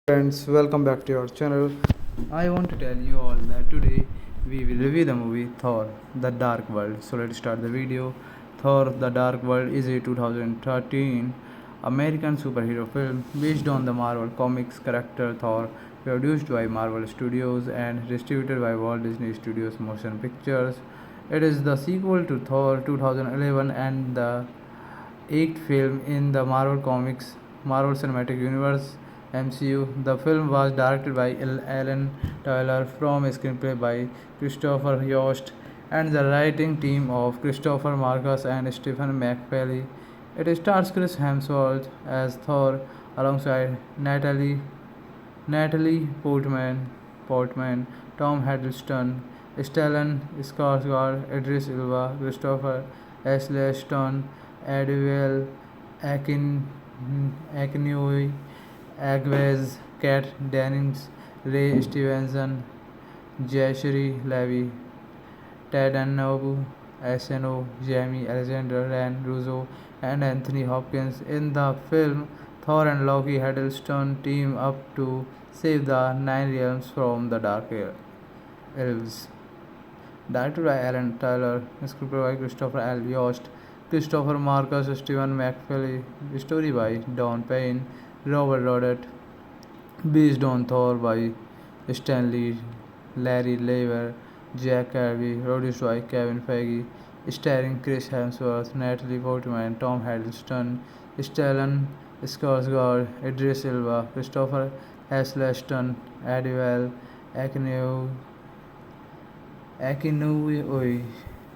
Friends, welcome back to our channel. I want to tell you all that today we will review the movie Thor: The Dark World. So let's start the video. Thor: The Dark World is a 2013 American superhero film based on the Marvel Comics character Thor, produced by Marvel Studios and distributed by Walt Disney Studios Motion Pictures. It is the sequel to Thor 2011 and the eighth film in the Marvel Cinematic Universe (MCU). The film was directed by Alan Taylor from a screenplay by Christopher Yost and the writing team of Christopher Marcus and Stephen McFeely. It stars Chris Hemsworth as Thor alongside Natalie Portman, Tom Hiddleston, Stellan Skarsgård, Idris Elba, Christopher Eccleston, Adriel Akinoi, Agwez, Kat Dennings, Ray Stevenson, Jashri Levi, Ted Annobu, SNO, Jamie Alexander, Ryan Russo, and Anthony Hopkins. In the film, Thor and Loki Hiddleston team up to save the Nine Realms from the Dark Elves. Directed by Alan Taylor, scripted by Christopher L. Yost, Christopher Marcus, Stephen McFeely, story by Don Payne, Robert Rodet, based on Thor by Stanley, Larry Lever, Jack Kirby, produced by Kevin Feige, starring Chris Hemsworth, Natalie Portman, Tom Hiddleston, Stellan Skarsgård, Idris Elba, Christopher Eccleston, Adewale Akinoi,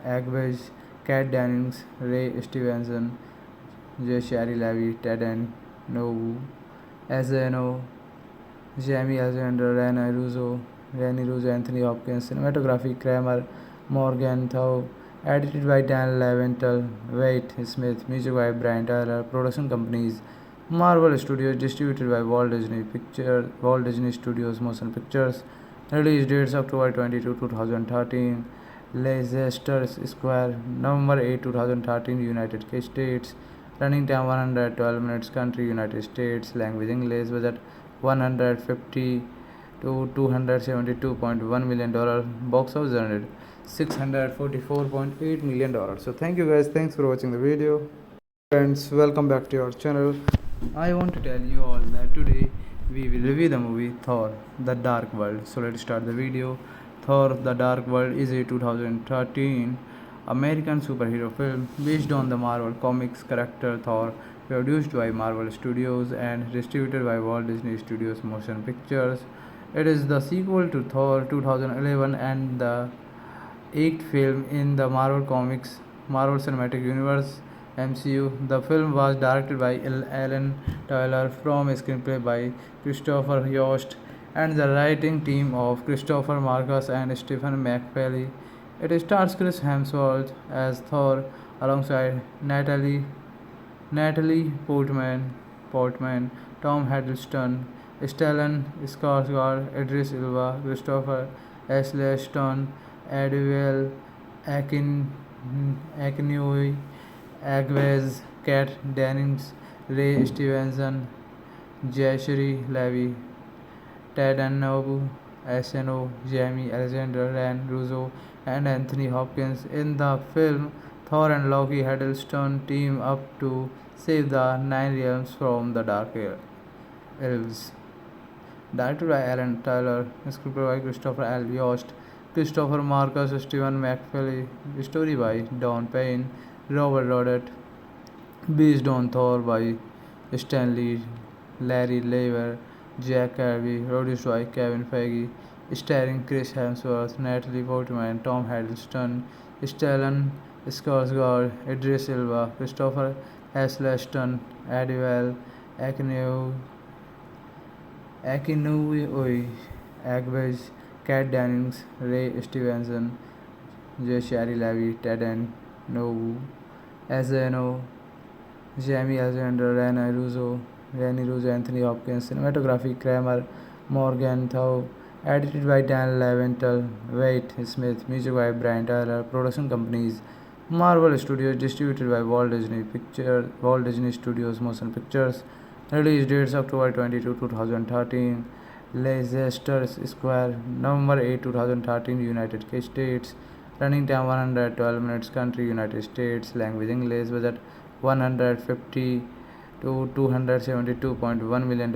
Agwez, Kat Dennings, Ray Stevenson, Jashari Levi, Ted Nobu, SNO, Jamie Alexander, Rani Russo, Anthony Hopkins, cinematography Kramer, Morgenthau, edited by Dan Leventhal, Wade Smith, music by Brian Tyler, production companies Marvel Studios, distributed by Walt Disney Studios Motion Pictures. Release dates October 22, 2013. Leicester Square, November 8, 2013, United States. Running time 112 minutes. Country United States. Language English. Budget 150 to $272.1 million. Box office earned $644.8 million. So thank you guys. Thanks for watching the video. Friends, welcome back to our channel. I want to tell you all that today we will review the movie Thor: The Dark World. So let's start the video. Thor: The Dark World is a 2013 American superhero film based on the Marvel Comics character Thor, produced by Marvel Studios and distributed by Walt Disney Studios Motion Pictures. It is the sequel to Thor 2011 and the eighth film in the Marvel Cinematic Universe (MCU). The film was directed by Alan Taylor from a screenplay by Christopher Yost and the writing team of Christopher Marcus and Stephen McFeely. It stars Chris Hemsworth as Thor alongside Natalie Portman, Tom Hiddleston, Stellan Skarsgård, Idris Elba, Christopher Eccleston, Adewale Akinoi, Agwez, Kat Dennings, Ray Stevenson, Jashri Levi, Ted Annobu, SNO, Jamie Alexander, Ryan Russo, and Anthony Hopkins. In the film, Thor and Loki Hiddleston team up to save the Nine Realms from the Dark Elves. Directed by Alan Taylor, scripted by Christopher L. Yost, Christopher Marcus, Stephen McFeely, story by Don Payne, Robert Rodet, based on Thor by Stanley, Larry Lever, Jack Kirby, produced by Kevin Feige, starring Chris Hemsworth, Natalie Portman, Tom Hiddleston, Stellan Skarsgård, Idris Elba, Christopher Eccleston, Adewale Akinoi, Agwez, Kat Dennings, Ray Stevenson, Jashari Levi, Ted Nobu, SNO, Jamie Alexander, Rani Russo, Anthony Hopkins, cinematography Kramer, Morgenthau, edited by Dan Leventhal, Wade Smith, music by Brian Tyler, production companies Marvel Studios, distributed by Walt Disney Studios Motion Pictures. Release dates October 22, 2013. Leicester Square, November 8, 2013, United States. Running time 112 minutes. Country United States. Language English. Budget 150 to $272.1 million.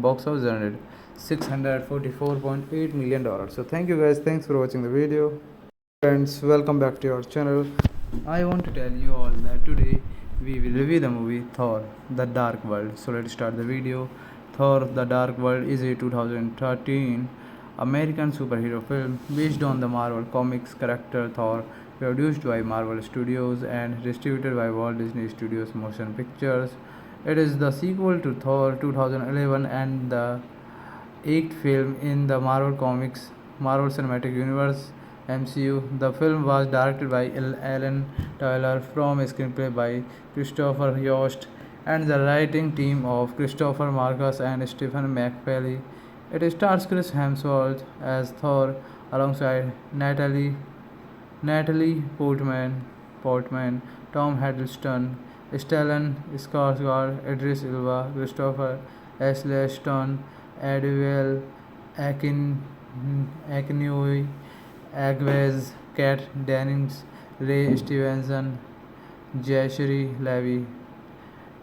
Box office generated $644.8 million. So thank you guys. Thanks for watching the video. Friends, welcome back to our channel. I want to tell you all that today we will review the movie Thor: The Dark World. So let's start the video. Thor: The Dark World is a 2013 American superhero film based on the Marvel Comics character Thor, produced by Marvel Studios and distributed by Walt Disney Studios Motion Pictures. It is the sequel to Thor 2011 and the eighth film in the Marvel Comics Marvel Cinematic Universe (MCU). The film was directed by Alan Taylor from a screenplay by Christopher Yost and the writing team of Christopher Marcus and Stephen McFeely. It stars Chris Hemsworth as Thor alongside Natalie Portman, Tom Hiddleston, Stellan Skarsgård, Idris Elba, Christopher Eccleston, Adele Akinoi, Agwez, Kat Dennings, Ray Stevenson, Jashri Levi,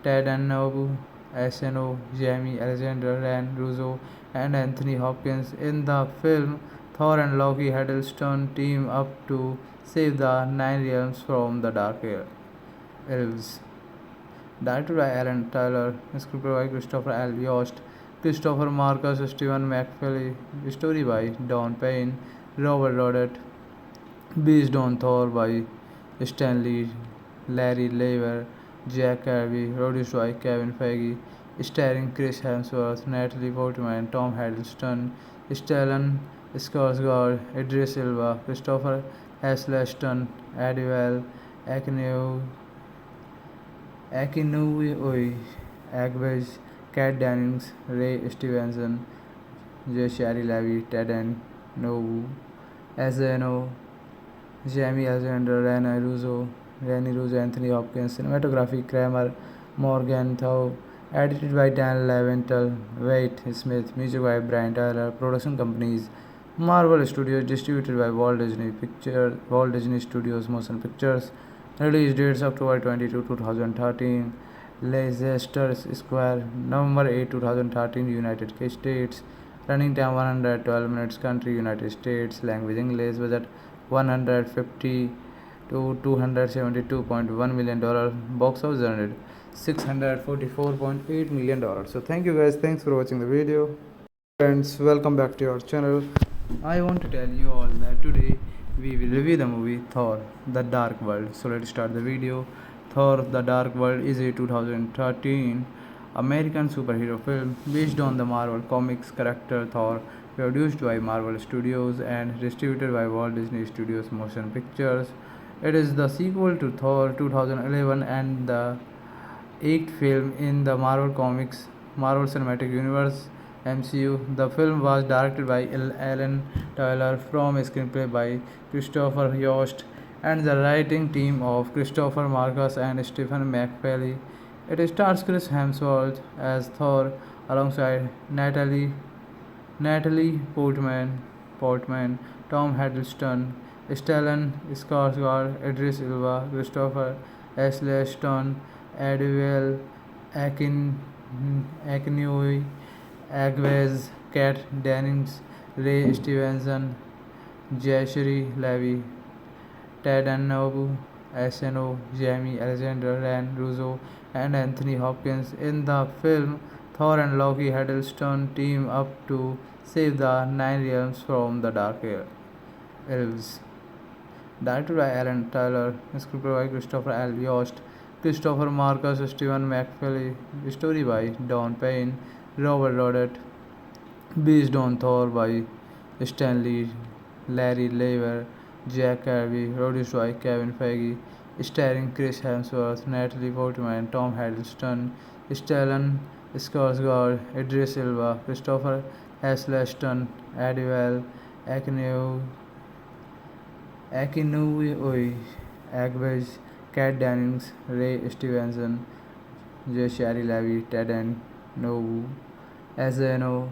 Ted Annobu, SNO, Jamie Alexander, Ryan Russo, and Anthony Hopkins. In the film, Thor and Loki Hiddleston team up to save the Nine Realms from the Dark Elves. Directed by Alan Taylor, scripted by Christopher L. Yost, Christopher Marcus, Stephen McFeely, story by Don Payne, Robert Rodet, based on Thor by Stan Lee, Larry Lever, Jack Kirby, produced by Kevin Feige, starring Chris Hemsworth, Natalie Portman, Tom Hiddleston, Stellan Skarsgård, Idris Elba, Christopher Eccleston, Adele Akinoi, Agwez, Kat Dennings, Ray Stevenson, Jashri Levi, Ted Nobu, SNO, Jamie Alexander, Rani Russo, Anthony Hopkins. Cinematography Kramer Morgenthau. Edited by Dan Leventhal, Wade Smith. Music by Brian Tyler. Production companies Marvel Studios. Distributed by Walt Disney Studios Motion Pictures. Release dates October 22, 2013. Leicester Square, November 8, 2013, United States. Running time 112 minutes. Country United States. Language English. Budget 150 to $272.1 million. Box office generated $644.8 million. So thank you guys. Thanks for watching the video. Friends, welcome back to our channel. I want to tell you all that today we will review the movie Thor: The Dark World. So let's start the video. Thor: The Dark World is a 2013 American superhero film based on the Marvel Comics character Thor, produced by Marvel Studios and distributed by Walt Disney Studios Motion Pictures. It is the sequel to Thor 2011 and the eighth film in the Marvel Comics Marvel Cinematic Universe (MCU). The film was directed by Alan Taylor from a screenplay by Christopher Yost and the writing team of Christopher Marcus and Stephen McFeely. It stars Chris Hemsworth as Thor alongside Natalie Portman, Tom Hiddleston, Stellan Skarsgård, Idris Elba, Christopher Eccleston, Adele Akinoi, Agwez, Kat Dennings, Ray Stevenson, Jashri Levi, Ted Annobu, SNO, Jamie Alexander, Ryan Russo, and Anthony Hopkins. In the film, Thor and Loki Hiddleston team up to save the Nine Realms from the Dark Elves. Directed by Alan Taylor, scripted by Christopher L. Yost, Christopher Marcus, Stephen McFeely, story by Don Payne, Robert Rodet, based on Thor by Stan Lee, Larry Lever, Jack Kirby, produced by Kevin Feige, starring Chris Hemsworth, Natalie Portman, Tom Hiddleston, Stellan Skarsgård, Idris Elba, Christopher Eccleston, Adele Akinoi, Agwez, Kat Dennings, Ray Stevenson, Jashri Levi, Ted Nobu, Asano,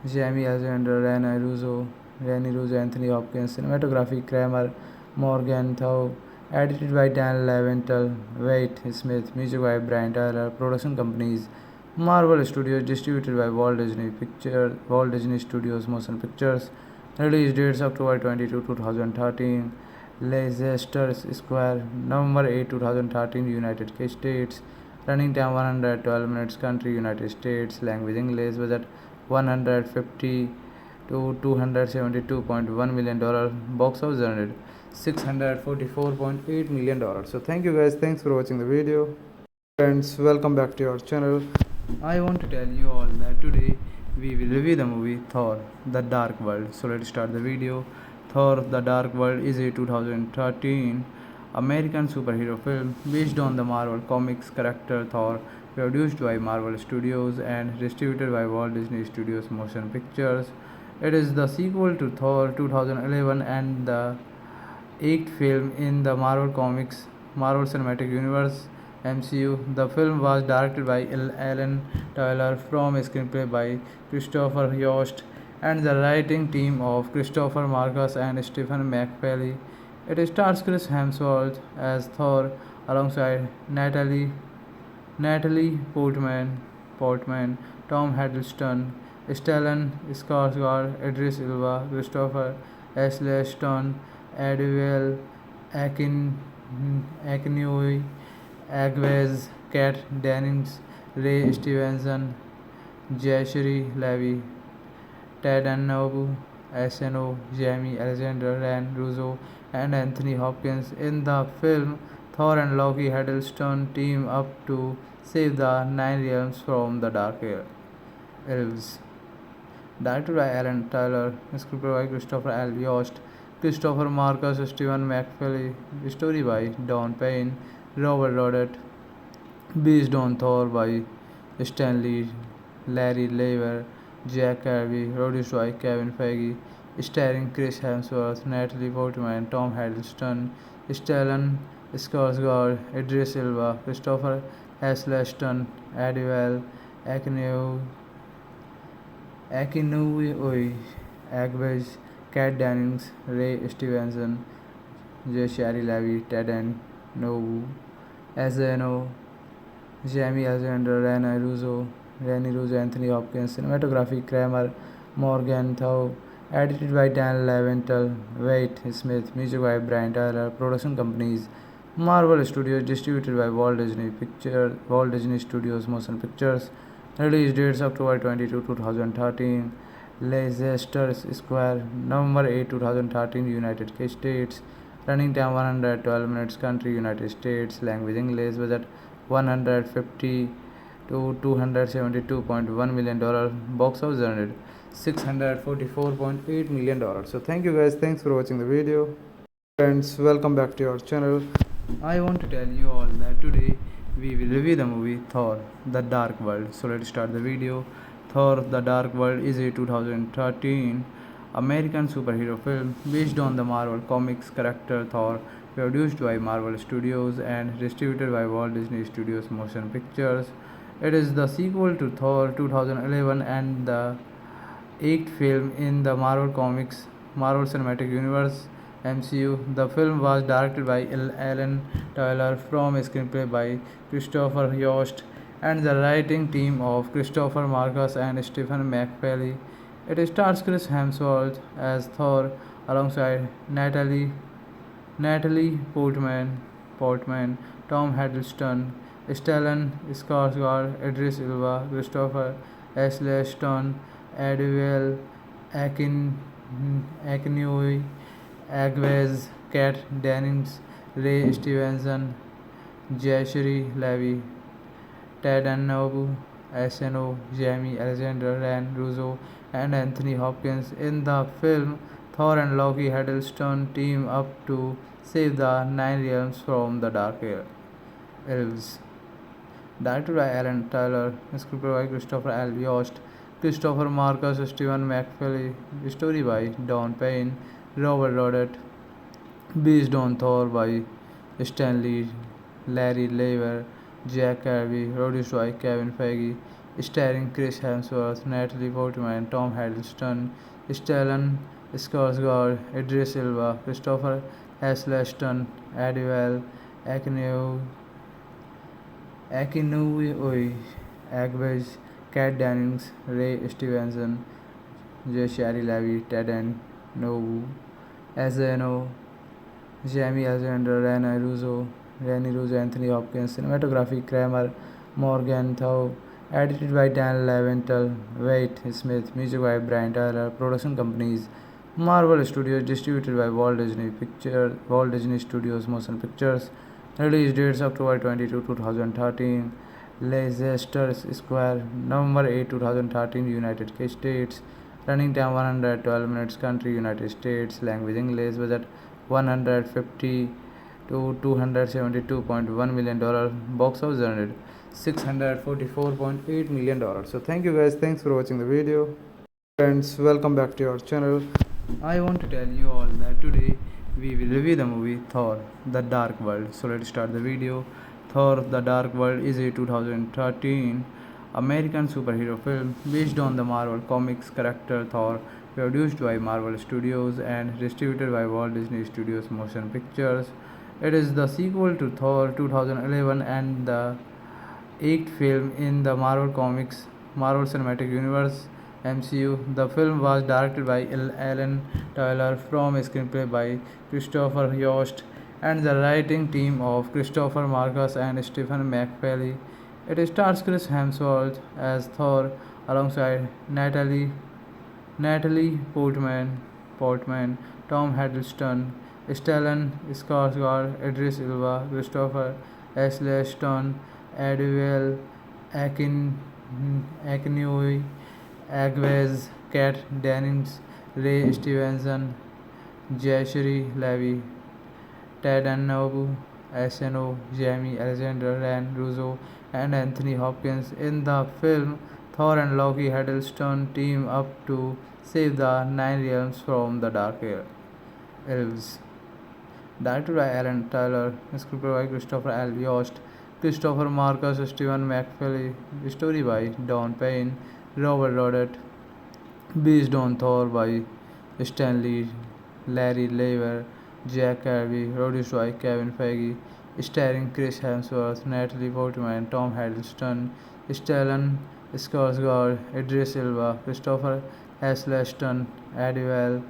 Jamie Alexander, Rene Russo, Anthony Hopkins, cinematography, Kramer, Morgan Thau, edited by Dan Leventhal, Wade Smith, music by Brian Tyler, production companies, Marvel Studios, distributed by Walt Disney Studios Motion Pictures, release dates October 22, 2013, Leicester Square, November 8, 2013, United States, running time 112 minutes, country United States, language English, budget 150 to $272.1 million, box office earned $644.8 million. So thank you guys, thanks for watching the video. Friends, welcome back to our channel. I want to tell you all that today we will review the movie Thor The Dark World. So let's start the video. Thor The Dark World is a 2013 American superhero film based on the Marvel Comics character Thor, produced by Marvel Studios and distributed by Walt Disney Studios Motion Pictures. It is the sequel to Thor 2011 and the eighth film in the Marvel Cinematic Universe (MCU). The film was directed by Alan Taylor from a screenplay by Christopher Yost and the writing team of Christopher Marcus and Stephen McFeely. It stars Chris Hemsworth as Thor alongside Natalie Portman, Tom Hiddleston, Stellan Skarsgård, Idris Elba, Christopher Eccleston, Adele Akinoi, Agwez, Kat Dennings, Ray Stevenson, Jashri Levi, Ted Nobu, Asano, Jamie Alexander, Rene Russo, and Anthony Hopkins. In the film, Thor and Loki Hiddleston team up to save the Nine Realms from the Dark Elves. Directed by Alan Taylor, scripted by Christopher L. Yost, Christopher Marcus, Stephen McFeely, story by Don Payne, Robert Rodet, based on Thor by Stan Lee, Larry Lever, Jack Kirby, produced by Kevin Feige, starring Chris Hemsworth, Natalie Portman, Tom Hiddleston, Stellan Skarsgård, Idris Elba, Christopher Eccleston, Adele Akinoi, Agwez, Kat Dennings, Ray Stevenson, Jashri Levi, Ted Nobu, Asano, Jamie Alexander, Rene Russo, Anthony Hopkins, cinematography, Kramer, Morgan Thau, edited by Dan Leventhal, Wade Smith, music by Brian Tyler, production companies, Marvel Studios, distributed by Walt Disney Studios Motion Pictures, release dates October 22, 2013, Leicester Square, November 8, 2013, United States, running time 112 minutes, country United States, language English, budget 150 to $272.1 million, box office earned $644.8 million. So thank you guys, thanks for watching the video. Friends, welcome back to our channel. I want to tell you all that today we will review the movie Thor The Dark World. So let's start the video. Thor The Dark World is a 2013 American superhero film based on the Marvel Comics character Thor, produced by Marvel Studios and distributed by Walt Disney Studios Motion Pictures. It is the sequel to Thor 2011 and the eighth film in the Marvel Cinematic Universe (MCU). The film was directed by Alan Taylor from a screenplay by Christopher Yost and the writing team of Christopher Marcus and Stephen McFeely. It stars Chris Hemsworth as Thor alongside Natalie Portman, Tom Hiddleston, Stellan Skarsgård, Idris Elba, Christopher Eccleston, Adele Akinoi, Agwez, Kat Dennings, Ray Stevenson, Jashri Levi, Ted Nobu, Asano, Jamie Alexander, Rene Russo, and Anthony Hopkins. In the film, Thor and Loki Hiddleston team up to save the Nine Realms from the Dark Elves. Directed by Alan Taylor, scripted by Christopher L. Yost, Christopher Marcus, Stephen McFeely, story by Don Payne, Robert Rodet, based on Thor by Stan Lee, Larry Lever, Jack Kirby, produced by Kevin Feige, starring Chris Hemsworth, Natalie Portman, Tom Hiddleston, Stellan Skarsgård, Idris Elba, Christopher Eccleston, Adewale Akinwumi, Agnes, Kat Dennings, Ray Stevenson, Zachary Levi, Ted Nobu, Azano, Jamie Alexander, Rene Russo, Anthony Hopkins, cinematography, Kramer, Morgan Thau, edited by Dan Leventhal, Wade Smith, music by Brian Tyler, production companies, Marvel Studios, distributed by Walt Disney Studios Motion Pictures, release dates October 22, 2013, Leicester Square, November 8, 2013, United States, running time 112 minutes, country United States, language English, budget 150 to $272.1 million, box office earned $644.8 million. So thank you guys, thanks for watching the video. Friends, welcome back to our channel. I want to tell you all that today we will review the movie Thor The Dark World. So let's start the video. Thor The Dark World is a 2013 American superhero film based on the Marvel Comics character Thor, produced by Marvel Studios and distributed by Walt Disney Studios Motion Pictures. It is the sequel to Thor 2011 and the eighth film in the Marvel Cinematic Universe (MCU). The film was directed by Alan Taylor from a screenplay by Christopher Yost and the writing team of Christopher Marcus and Stephen McFeely. It stars Chris Hemsworth as Thor alongside Natalie Portman, Tom Hiddleston, Stellan Skarsgård, Idris Elba, Christopher Eccleston, Adewale Akinwumi, Agnes, Kat Dennings, Ray Stevenson, Zachary Levi, Ted Nobu, Asano, Jamie Alexander, Rene Russo, and Anthony Hopkins. In the film, Thor and Loki Hiddleston team up to save the Nine Realms from the Dark Elves. Directed by Alan Taylor, scripted by Christopher L. Yost, Christopher Marcus, Stephen McFeely, story by Don Payne, Robert Rodet, based on Thor by Stan Lee, Larry Lever, Jack Kirby, produced by Kevin Feige, starring Chris Hemsworth, Natalie Portman, Tom Hiddleston, Stellan Skarsgård, Idris Elba, Christopher Eccleston, Adewale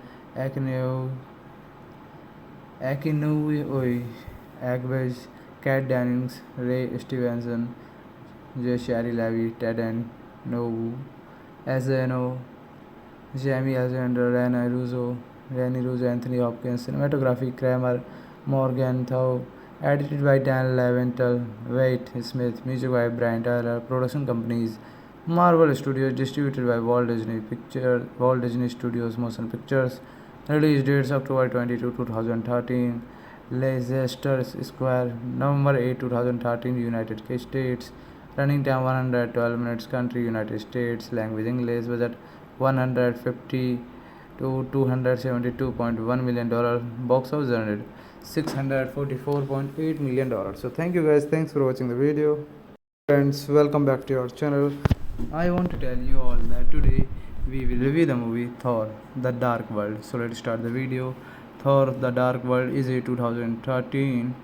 Akinwumi, Agnes, Kat Dennings, Ray Stevenson, Zachary Levi, Ted Nobu, Azano, Jamie Alexander, Rene Russo, Anthony Hopkins, cinematography, Kramer, Morgan Thau, edited by Dan Leventhal, Wade Smith, music by Brian Tyler, production companies, Marvel Studios, distributed by Walt Disney Studios Motion Pictures, release dates October 22, 2013, Leicester Square, November 8, 2013, United States, running time 112 minutes, country United States, language English, budget 150 to $272.1 million, box office earned $644.8 million. So thank you guys, thanks for watching the video. Friends, welcome back to our channel. I want to tell you all that today we will review the movie Thor The Dark World. So let's start the video. Thor The Dark World is a 2013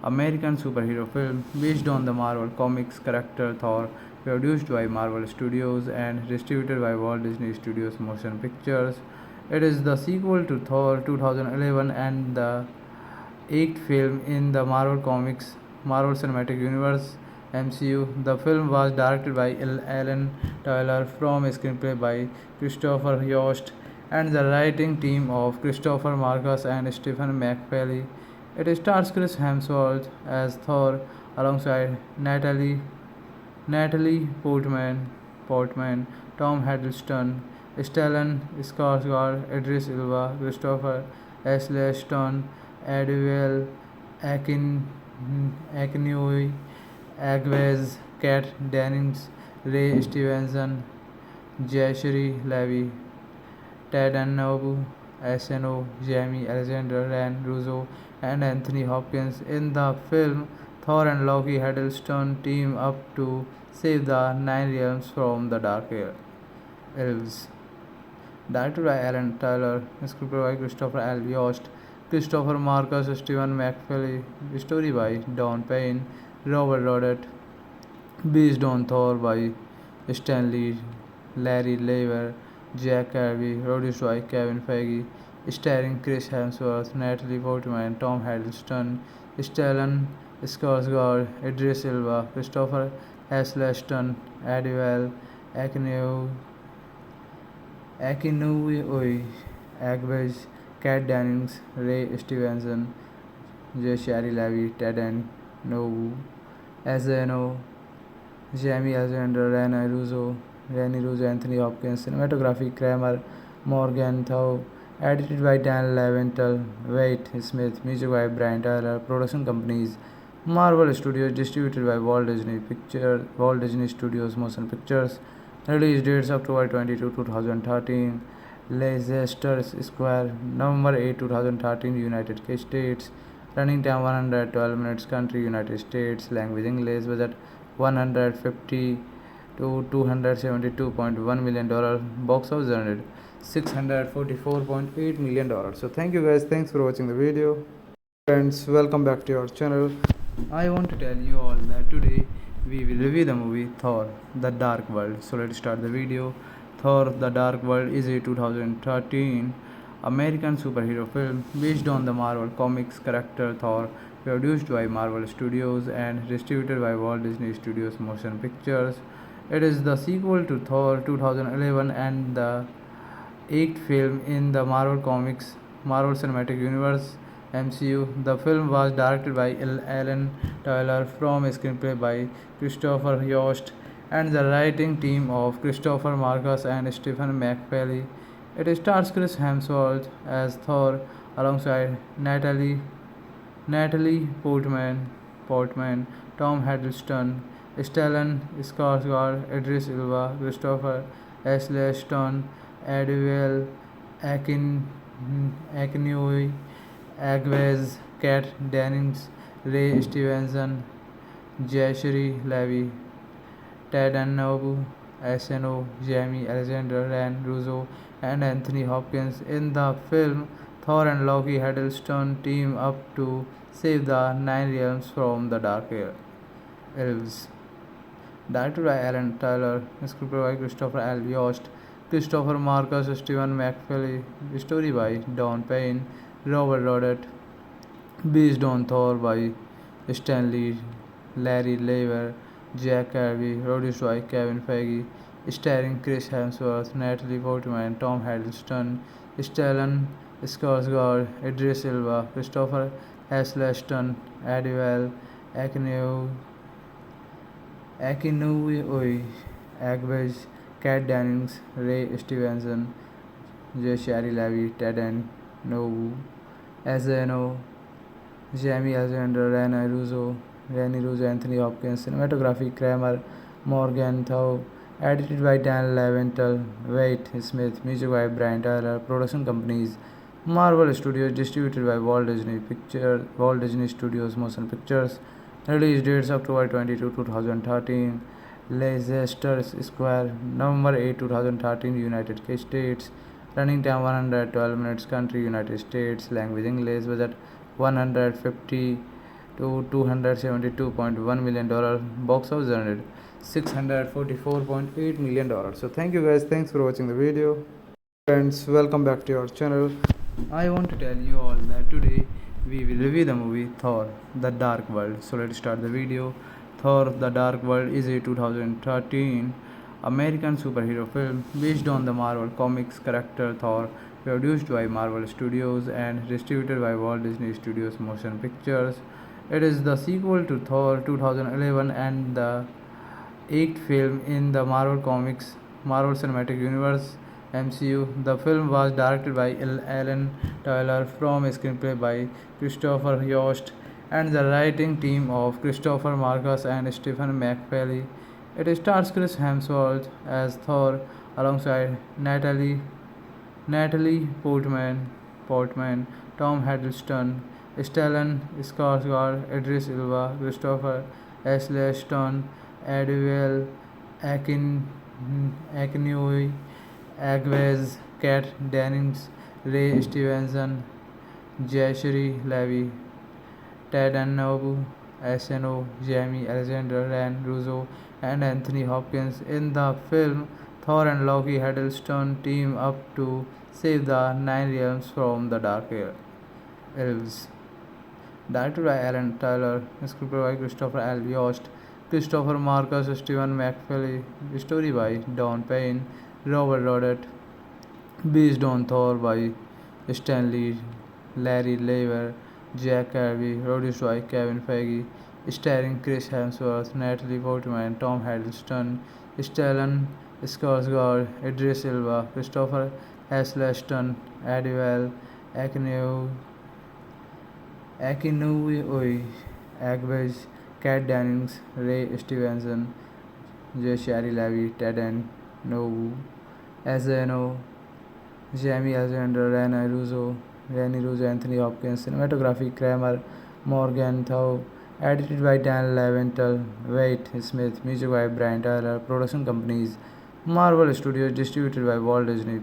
American superhero film based on the Marvel Comics character Thor, produced by Marvel Studios and distributed by Walt Disney Studios Motion Pictures. It is the sequel to Thor 2011 and the eighth film in the Marvel Cinematic Universe (MCU). The film was directed by Alan Taylor from a screenplay by Christopher Yost and the writing team of Christopher Marcus and Stephen McFeely. It stars Chris Hemsworth as Thor alongside Natalie Portman, Tom Hiddleston, Stellan Skarsgård, Idris Elba, Christopher Eccleston, Adewale Akinwumi, Agnes, Kat Dennings, Ray Stevenson, Zachary Levi, Ted Nobu, Asano, Jamie Alexander, Rene Russo, and Anthony Hopkins. In the film, Thor and Loki Hiddleston team up to save the Nine Realms from the Dark Elves. Directed by Alan Tyler, scripted by Christopher L. Yost, Christopher Marcus, Stephen McFeely, story by Don Payne, Robert Rodet, based on Thor by Stanley, Larry Lever, Jack Kirby, produced by Kevin Feige, starring Chris Hemsworth, Natalie Portman, Tom Hiddleston, Stellan Skarsgård, Idris Elba, Christopher Eccleston, Adewale Akinwumi, Agwez, Kat Dennings, Ray Stevenson, Zachary Levi, Ted and Nobu, Azano, Jamie Alexander, Rani Russo, Anthony Hopkins, cinematography Kramer, Morgan Thau, edited by Dan Leventhal, Wade Smith, music by Brian Tyler, production companies Marvel Studios, distributed by Walt Disney Studios Motion Pictures, release dates October 22, 2013, Leicester Square, November 8, 2013, United States, running time 112 minutes, country United States, language English, budget 150 to $272.1 million, box office earned $644.8 million. So thank you guys, thanks for watching the video. Friends, welcome back to our channel. I want to tell you all that today we will review the movie Thor The Dark World. So let's start the video. Thor The Dark World is a 2013 American superhero film based on the Marvel Comics character Thor, produced by Marvel Studios and distributed by Walt Disney Studios Motion Pictures. It is the sequel to Thor 2011 and the eighth film in the Marvel Comics Marvel Cinematic Universe (MCU). The film was directed by Alan Tyler from a screenplay by Christopher Yost and the writing team of Christopher Marcus and Stephen McFeely. It stars Chris Hemsworth as Thor alongside Natalie Portman, Tom Hiddleston, Stellan Skarsgård, Idris Elba, Christopher Eccleston, Adewale Akinwumi, Agwez, Kat Dennings, Ray Stevenson, Zachary Levi, Ted and Nobu, SNO, Jamie Alexander, Ryan Russo, and Anthony Hopkins. In the film, Thor and Loki Hiddleston team up to save the Nine Realms from the Dark Elves. Directed by Alan Tyler, scripted by Christopher L. Yost, Christopher Marcus, Stephen McFeely, story by Don Payne, Robert Rodet, based on Thor by Stanley, Larry Lever, Jack Kirby, produced by Kevin Feige, starring Chris Hemsworth, Natalie Portman, Tom Hiddleston, Stellan Skarsgård, Idris Elba, Christopher Eccleston, Adewale Akinwumi, Agwez, Kat Dennings, Ray Stevenson, Zachary Levi, Ted and Nobu, Azano, Jamie Alexander, Rani Russo, Anthony Hopkins, cinematography Kramer, Morgan Thau, edited by Dan Leventhal, Wade Smith, music by Brian Tyler, production companies Marvel Studios, distributed by Walt Disney Studios Motion Pictures, release dates October 22, 2013, Leicester Square, November 8, 2013, United States, running time 112 minutes, country United States, language English, budget 150 to $272.1 million, box office earned $644.8 million. So thank you guys, thanks for watching the video. Friends, welcome back to our channel. I want to tell you all that today we will review the movie Thor The Dark World. So let's start the video. Thor The Dark World is a 2013 American superhero film based on the Marvel Comics character Thor, produced by Marvel Studios and distributed by Walt Disney Studios Motion Pictures. It is the sequel to Thor 2011 and the eighth film in the Marvel Comics Marvel Cinematic Universe (MCU). The film was directed by Alan Tyler from a screenplay by Christopher Yost and the writing team of Christopher Marcus and Stephen McFeely. It stars Chris Hemsworth as Thor alongside Natalie Portman, Tom Hiddleston, Stellan Skarsgård, Idris Elba, Christopher Eccleston, Adriel Akinoi, Agwez, Kat Dennings, Ray Stevenson, Jayashri Levi, Ted Annobu, SNO, Jamie Alexander, Ryan Russo, and Anthony Hopkins. In the film, Thor and Loki Hiddleston team up to save the Nine Realms from the Dark Elves. Directed by Alan Tyler, scripted by Christopher L. Yost, Christopher Marcus, Stephen McFeely, story by Don Payne, Robert Rodet, based on Thor by Stanley, Larry Lever, Jack Kirby, produced by Kevin Feige, starring Chris Hemsworth, Natalie Portman, Tom Hiddleston, Stellan Skarsgård, Idris Elba, Christopher Eccleston, Adewale Akinoi, Agwez, Kat Dennings, Ray Stevenson, Jayashri Levi, Ted Nobu, SNO, Jamie Alexander, Rani Russo, Anthony Hopkins, cinematography Kramer, Morgan Thau, edited by Dan Leventhal, Wade Smith, music by Brian Tyler, production companies Marvel Studios, distributed by Walt Disney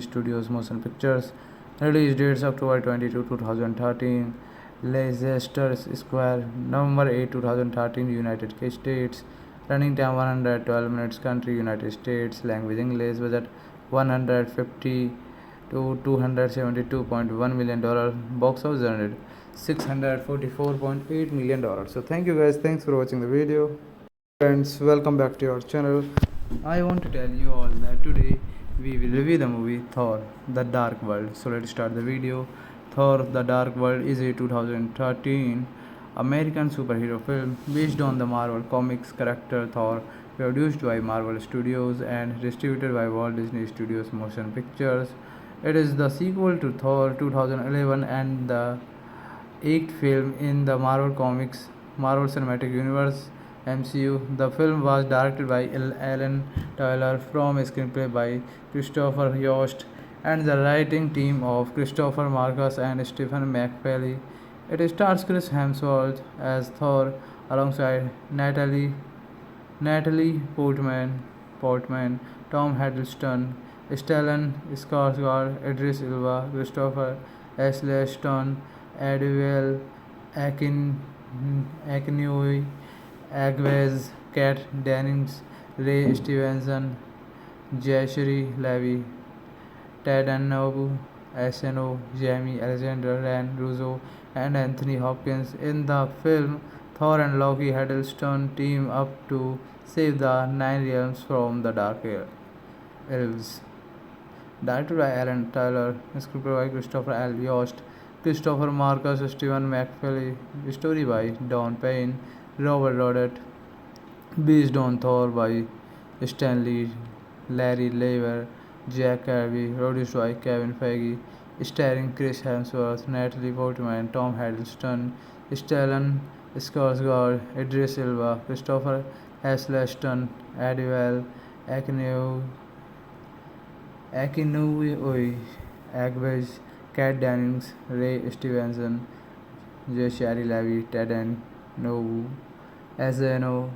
Studios Motion Pictures. Release dates October 22, 2013. Leicester Square, November 8, 2013, United States. Running time 112 minutes. Country United States. Language English. Budget 150 to $272.1 million. Box office earned $644.8 million. So thank you guys. Thanks for watching the video. Friends, welcome back to our channel. I want to tell you all that today we will review the movie Thor The Dark World. So let's start the video. Thor The Dark World is a 2013 American superhero film based on the Marvel Comics character Thor, produced by Marvel Studios and distributed by Walt Disney Studios Motion Pictures. It is the sequel to Thor 2011 and the eighth film in the Marvel Comics Marvel Cinematic Universe MCU. The film was directed by Alan Tyler from a screenplay by Christopher Yost and the writing team of Christopher Marcus and Stephen McFeely. It stars Chris Hemsworth as Thor alongside Natalie Portman, Tom Hiddleston, Stellan Skarsgård, Idris Elba, Christopher Eccleston, Adewale Akinoi, Agwez, Kat Dennings, Ray Stevenson, Jayashri Levi, Ted Annobu, SNO, Jamie Alexander, Ryan Russo, and Anthony Hopkins. In the film, Thor and Loki Hiddleston team up to save the Nine Realms from the Dark Elves. Directed by Alan Tyler, scripted by Christopher L. Yost, Christopher Marcus, Stephen McFeely, story by Don Payne, Robert Rodet, based on Thor by Stanley, Larry Lever, Jack Kirby, produced by Kevin Feige, starring Chris Hemsworth, Natalie Portman, Tom Hiddleston, Stellan Skarsgård, Idris Elba, Christopher Eccleston, Adewale Akinoi, Agwez, Kat Dennings, Ray Stevenson, Jayashri Levi, Ted Nobu, SNO,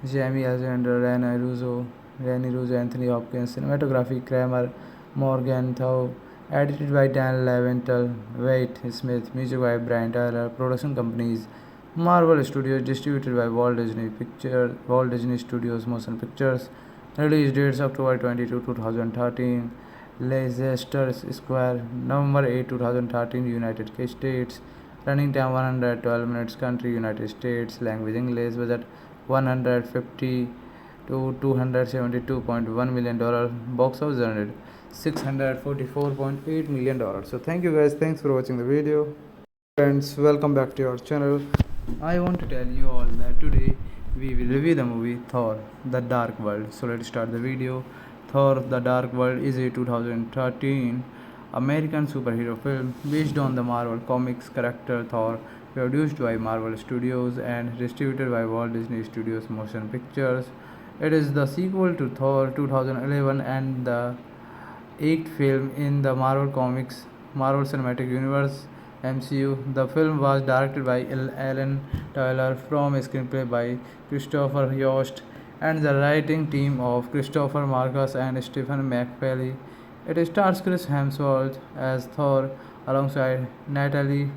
Jamie Alexander, Rani Russo, Anthony Hopkins, cinematography Kramer, Morgan Thau, edited by Dan Leventhal, Wade Smith, music by Brian Tyler, production companies Marvel Studios, distributed by Walt Disney Studios Motion Pictures. Release dates October 22, 2013. Leicester Square, November 8, 2013, United States. Running time 112 minutes. Country United States. Language English. Budget 150 to $272.1 million. Box office earned $644.8 million. So thank you guys. Thanks for watching the video. Friends, welcome back to our channel. I want to tell you all that today we will review the movie Thor The Dark World. So let's start the video. Thor The Dark World is a 2013 American superhero film based on the Marvel Comics character Thor, produced by Marvel Studios and distributed by Walt Disney Studios Motion Pictures. It is the sequel to Thor 2011 and the eighth film in the Marvel Comics Marvel Cinematic Universe MCU. The film was directed by Alan Taylor from a screenplay by Christopher Yost and the writing team of Christopher Marcus and Stephen McFeely. It stars Chris Hemsworth as Thor alongside Natalie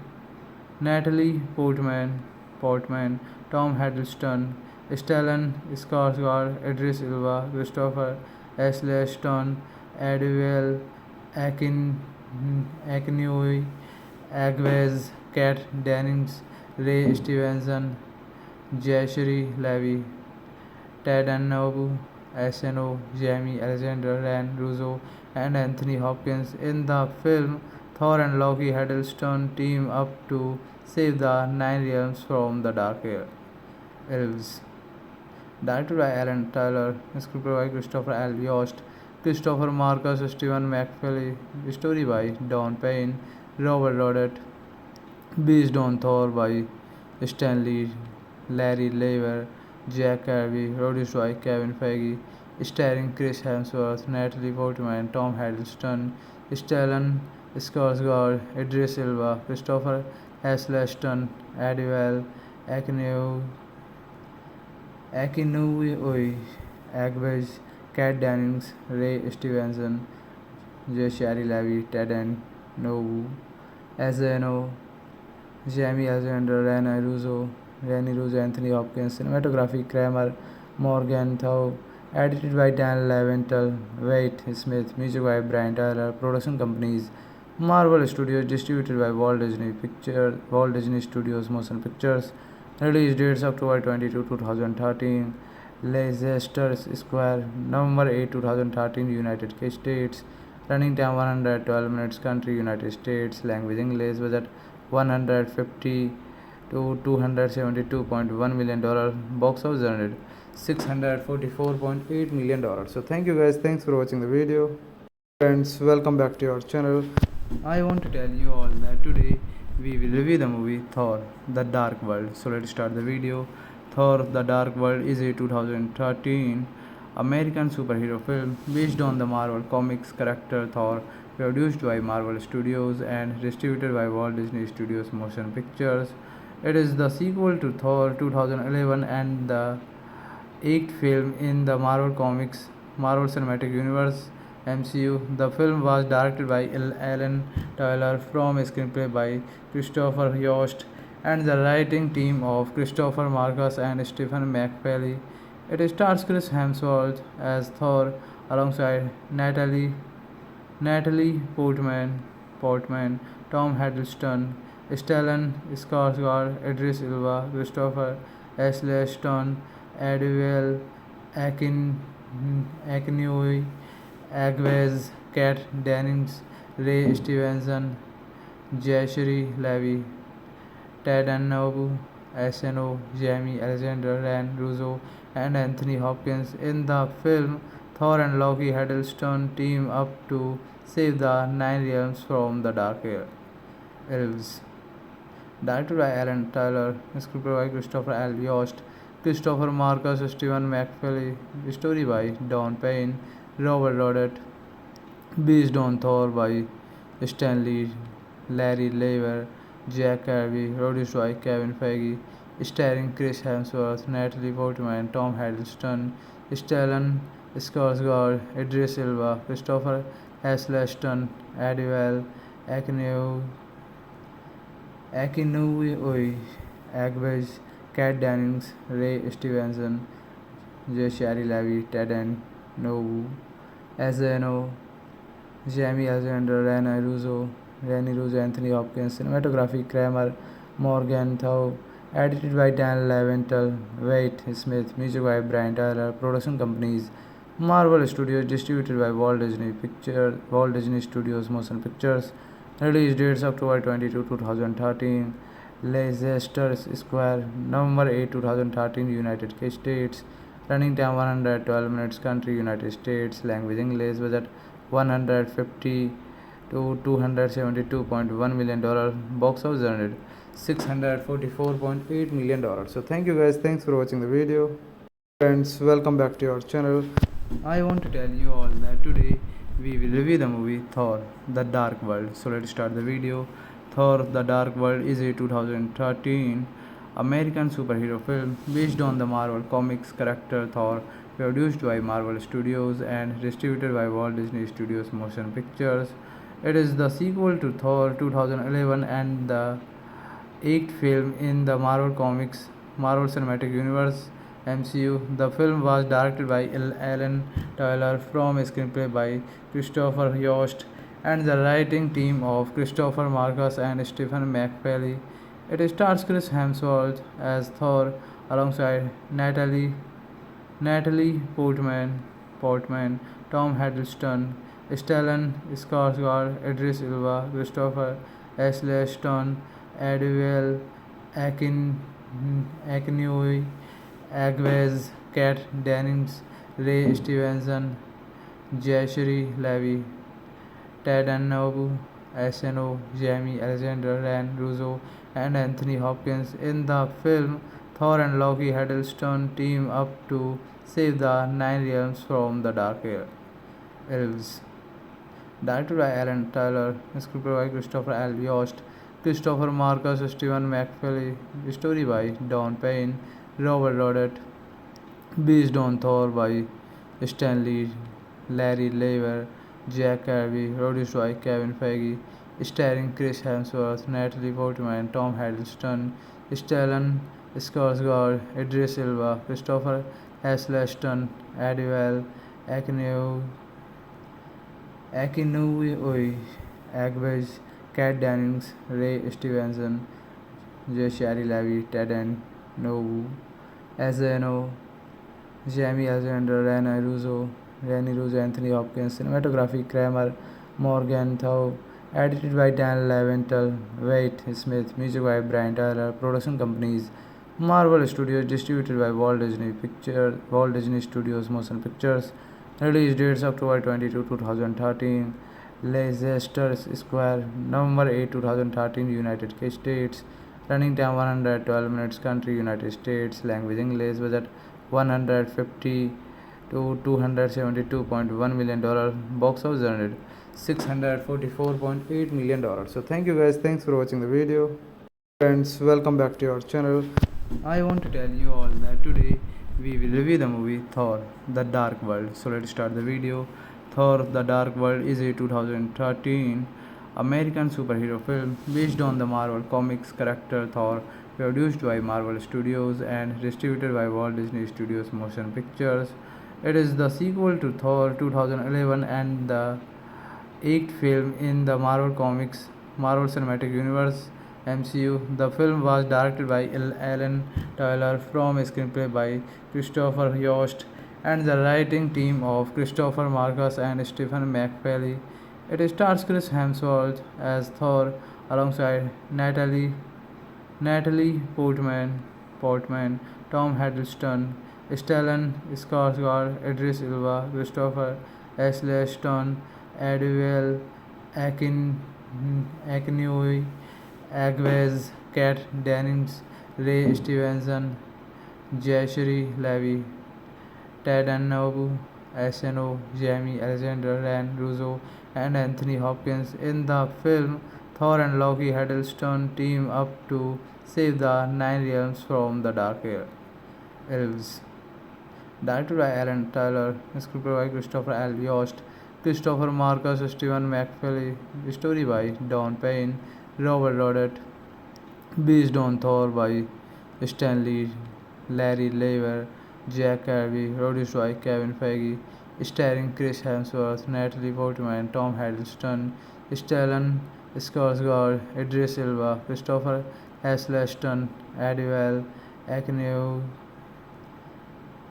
Portman, Tom Hiddleston, Stellan Skarsgård, Idris Elba, Christopher Eccleston, Adriel Akinoi, Agwez, Kat Dennings, Ray Stevenson, Jashri Levi, Ted Annobu, SNO, Jamie Alexander, Ryan Russo, and Anthony Hopkins. In the film, Thor and Loki Hiddleston team up to save the Nine Realms from the Dark Elves. Directed by Alan Taylor, scripted by Christopher L. Yost, Christopher Marcus, Stephen McFeely, story by Don Payne, Robert Rodet, based on Thor by Stanley, Larry Lever, Jack Kirby, produced by Kevin Feige, starring Chris Hemsworth, Natalie Portman, Tom Hiddleston, Stellan Skarsgård, Idris Elba, Christopher Eccleston, Adriel Akinoi, Agwez, Kat Dennings, Ray Stevenson, Jashari Levi, Ted Nobu, SNO, Jamie Alexander, Rani Russo, Anthony Hopkins, cinematography Kramer, Morgenthau, edited by Dan Leventhal, Wade Smith, music by Brian Tyler, production companies Marvel Studios, distributed by Walt Disney Studios Motion Pictures. Release dates October 22, 2013. Leicester Square, November 8, 2013, United States. Running time 112 minutes. Country United States. Language English. Budget 150 to $272.1 million. Box office earned $644.8 million. So thank you guys. Thanks for watching the video. Friends, welcome back to our channel. I want to tell you all that today we will review the movie Thor: The Dark World. So let's start the video. Thor: The Dark World is a 2013 American superhero film based on the Marvel Comics character Thor, produced by Marvel Studios and distributed by Walt Disney Studios Motion Pictures. It is the sequel to Thor 2011 and the eighth film in the Marvel Cinematic Universe (MCU). The film was directed by Alan Taylor from a screenplay by Christopher Yost and the writing team of Christopher Marcus and Stephen McFeely. It stars Chris Hemsworth as Thor alongside Natalie Portman, Tom Hiddleston, Stellan Skarsgård, Idris Elba, Christopher Eccleston, Adriel Akinoi, Agwez, Kat Dennings, Ray Stevenson, Jashri Levi, Ted Annobu, SNO, Jamie Alexander, Ryan Russo, and Anthony Hopkins. In the film, Thor and Loki Hiddleston team up to save the Nine Realms from the Dark Elves. Directed by Alan Taylor, scripted by Christopher L. Yost, Christopher Marcus, Stephen McFeely, story by Don Payne, Robert Rodet, based on Thor by Stanley, Larry Lever, Jack Kirby, produced by Kevin Feige, starring Chris Hemsworth, Natalie Portman, Tom Hiddleston, Stellan Skarsgård, Idris Elba, Christopher Eccleston, Adriel Akinoi, Agwez, Kat Dennings, Ray Stevenson, Jashari Levi, Ted Nobu, SNO, Jamie Alexander, Rani Russo, Anthony Hopkins, cinematography Kramer, Morgenthau, edited by Dan Leventhal, Wade Smith, music by Brian Tyler, production companies Marvel Studios, distributed by Walt Disney Studios Motion Pictures. Release dates October 22, 2013. Leicester Square, November 8, 2013, United States. Running time 112 minutes. Country United States. Language English. Budget 150 to $272.1 million. Box office earned $644.8 million. So thank you guys. Thanks for watching the video. Friends, welcome back to our channel. I want to tell you all that today we will review the movie Thor: The Dark World. So let's start the video. Thor The Dark World is a 2013 American superhero film based on the Marvel Comics character Thor, produced by Marvel Studios and distributed by Walt Disney Studios Motion Pictures. It is the sequel to Thor 2011 and the eighth film in the Marvel Cinematic Universe (MCU). The film was directed by Alan Taylor from a screenplay by Christopher Yost and the writing team of Christopher Marcus and Stephen McFeely. It stars Chris Hemsworth as Thor alongside Natalie Portman, Tom Hiddleston, Stellan Skarsgård, Idris Elba, Christopher Eccleston, Adele Akinoi, Agwez, Kat Dennings, Ray Stevenson, Jashri Levi, Ted Annobu, SNO, Jamie Alexander, Ryan Russo, and Anthony Hopkins. In the film, Thor and Loki Hiddleston team up to save the Nine Realms from the Dark Elves. Directed by Alan Taylor, scripted by Christopher L. Yost, Christopher Marcus, Stephen McFeely, story by Don Payne, Robert Rodet, based on Thor by Stanley, Larry Lever, Jack Kirby, produced by Kevin Feige, starring Chris Hemsworth, Natalie Portman, Tom Hiddleston, Stellan Skarsgård, Idris Elba, Christopher Eccleston, Adele Akinoi, Agwez, Kat Dennings, Ray Stevenson, Jashari Levi, Ted Nobu, SNO, Jamie Alexander, Rani Russo, Anthony Hopkins, cinematography Kramer, Morgenthau, edited by Dan Leventhal, Wade Smith, music by Brian Tyler, production companies Marvel Studios, distributed by Walt Disney Studios Motion Pictures. Release dates October 22, 2013. Leicester Square, November 8, 2013, United States. Running time 112 minutes. Country United States. Language English. Budget 150 to $272.1 million. Box office earned $644.8 million. So thank you guys. Thanks for watching the video. Friends, welcome back to our channel. I want to tell you all that today we will review the movie Thor The Dark World. So let's start the video. Thor The Dark World is a 2013 American superhero film based on the Marvel Comics character Thor, produced by Marvel Studios and distributed by Walt Disney Studios Motion Pictures. It is the sequel to Thor 2011 and the eighth film in the Marvel Cinematic Universe (MCU). The film was directed by Alan Taylor from a screenplay by Christopher Yost and the writing team of Christopher Marcus and Stephen McFeely. It stars Chris Hemsworth as Thor alongside Natalie Portman, Tom Hiddleston, Stellan Skarsgård, Idris Elba, Christopher Eccleston, Adele Akinoi, Agwez, Kat Dennings, Ray Stevenson, Jashri Levi, Ted Annobu, SNO, Jamie Alexander, Ryan Russo, and Anthony Hopkins. In the film, Thor and Loki Hiddleston team up to save the Nine Realms from the Dark Elves. Directed by Alan Taylor, scripted by Christopher L. Yost, Christopher Marcus, Stephen McFeely, story by Don Payne, Robert Rodet, based on Thor by Stanley, Larry Lever, Jack Kirby, produced by Kevin Feige, starring Chris Hemsworth, Natalie Portman, Tom Hiddleston, Stellan Skarsgård, Idris Elba, Christopher Eccleston, Adele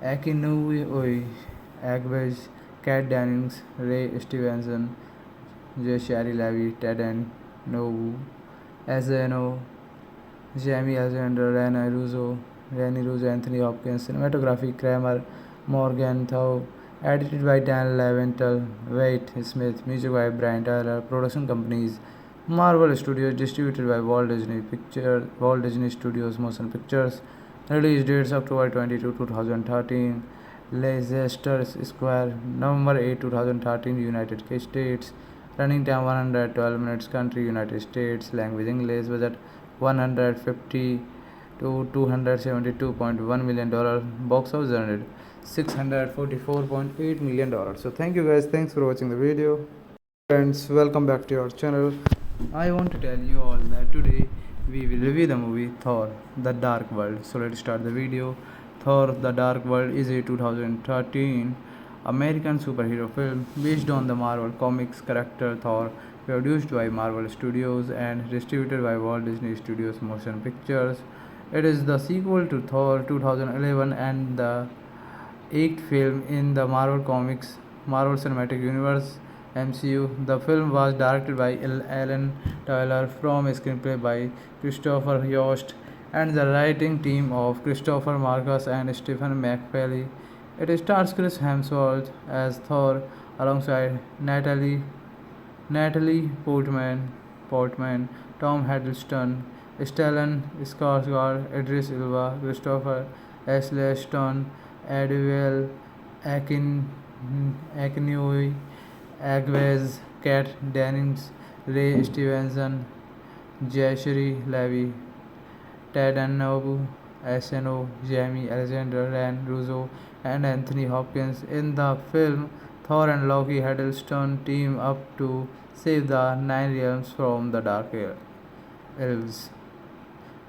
Akinoi, Agwez, Kat Dennings, Ray Stevenson, Jashari Levi, Ted Nobu, SNO, Jamie Alexander, Rani Russo, Anthony Hopkins, cinematography Kramer, Morgenthau, edited by Dan Leventhal, Wade Smith, music by Brian Tyler, production companies Marvel Studios, distributed by Walt Disney Studios Motion Pictures. Release dates October 22, 2013. Leicester Square, November 8, 2013, United States. Running time 112 minutes. Country United States. Language English. Budget 150 to $272.1 million. Box office earned $644.8 million. So thank you guys. Thanks for watching the video. Friends, welcome back to our channel. I want to tell you all that today we will review the movie Thor: The Dark World. So let's start the video. Thor: The Dark World is a 2013 American superhero film based on the Marvel Comics character Thor, produced by Marvel Studios and distributed by Walt Disney Studios Motion Pictures. It is the sequel to Thor 2011 and the eighth film in the Marvel Comics Marvel Cinematic Universe (MCU). The film was directed by Alan Taylor from a screenplay by Christopher Yost and the writing team of Christopher Marcus and Stephen McFeely. It stars Chris Hemsworth as Thor alongside Natalie Portman, Tom Hiddleston, Stellan Skarsgård, Idris Elba, Christopher Eccleston, Adele Akinoi, Agwez, Kat Dennings, Ray Stevenson, Jashri Levi, Ted Annobu, SNO, Jamie Alexander, Ryan Russo, and Anthony Hopkins. In the film, Thor and Loki Hiddleston team up to save the Nine Realms from the Dark Elves.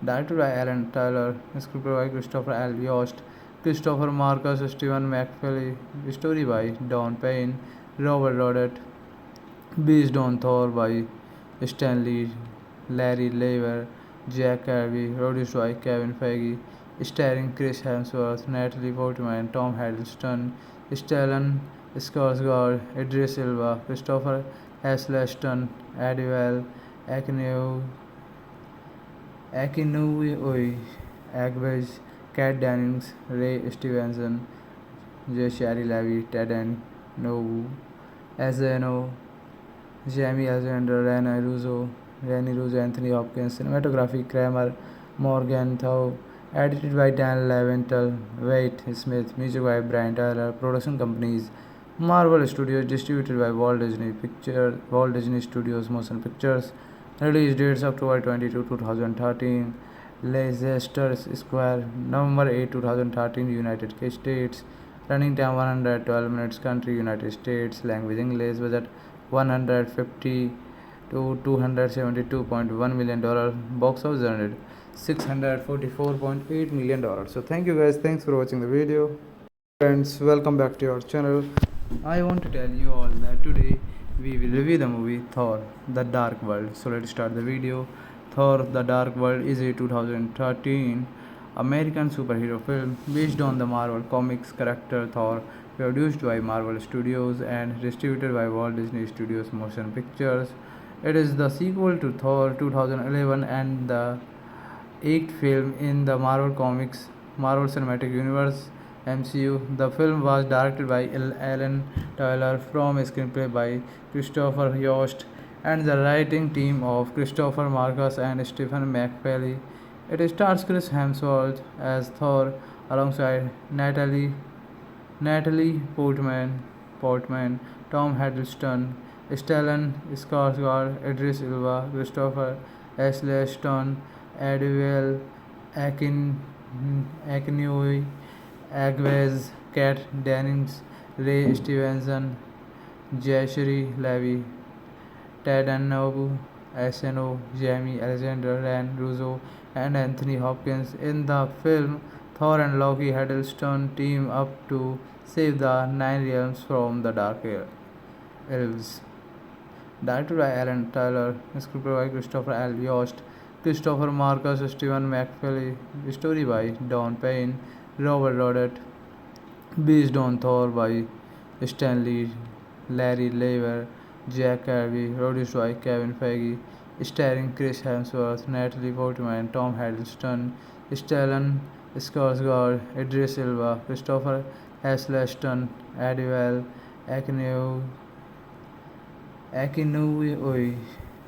Directed by Alan Taylor, scripted by Christopher L. Yost, Christopher Marcus, Stephen McFeely, story by Don Payne, Robert Rodet, based on Thor by Stanley, Larry Lever, Jack Kirby, produced by Kevin Feige, starring Chris Hemsworth, Natalie Portman, Tom Hiddleston, Stellan Skarsgård, Idris Elba, Christopher Eccleston, Adele Akinoi, Agwez, Kat Dennings, Ray Stevenson, Jashri Levi, Ted Nobu, SNO, Jamie Alexander, Ryan Russo, Anthony Hopkins. Cinematography Kramer Morgenthau. Edited by Dan Leventhal, Wade Smith. Music by Brian Tyler. Production companies Marvel Studios, distributed by Walt Disney Studios Motion Pictures. Release dates October 22, 2013. Leicester Square, November 8, 2013, United States. Running time 112 minutes. Country United States. Language English. Budget 150 to $272.1 million. Box office earned $644.8 million. So thank you guys. Thanks for watching the video. Friends, welcome back to our channel. I want to tell you all that today we will review the movie Thor: The Dark World. So let's start the video. Thor: The Dark World is a 2013 American superhero film based on the Marvel Comics character Thor, produced by Marvel Studios and distributed by Walt Disney Studios Motion Pictures. It is the sequel to Thor 2011 and the eighth film in the Marvel Comics Marvel Cinematic Universe (MCU). The film was directed by Alan Taylor from a screenplay by Christopher Yost and the writing team of Christopher Marcus and Stephen McFeely. It stars Chris Hemsworth as Thor alongside Natalie Portman, Tom Hiddleston, Stellan Skarsgård, Idris Elba, Christopher Eccleston, Adele Akinoi, Agwez, Kat Dennings, Ray Stevenson, Jashri Levi, Ted Annobu, SNO, Jamie Alexander, Ryan Russo, and Anthony Hopkins. In the film, Thor and Loki Hiddleston team up to save the Nine Realms from the Dark Elves. Directed by Alan Taylor, scripted by Christopher L. Yost, Christopher Marcus, Stephen McFeely, story by Don Payne, Robert Rodet, based on Thor by Stanley, Larry Lever, Jack Kirby, produced by Kevin Feige, starring Chris Hemsworth, Natalie Portman, Tom Hiddleston, Stellan Skarsgård, Idris Elba, Christopher Eccleston, Adele Akinoi,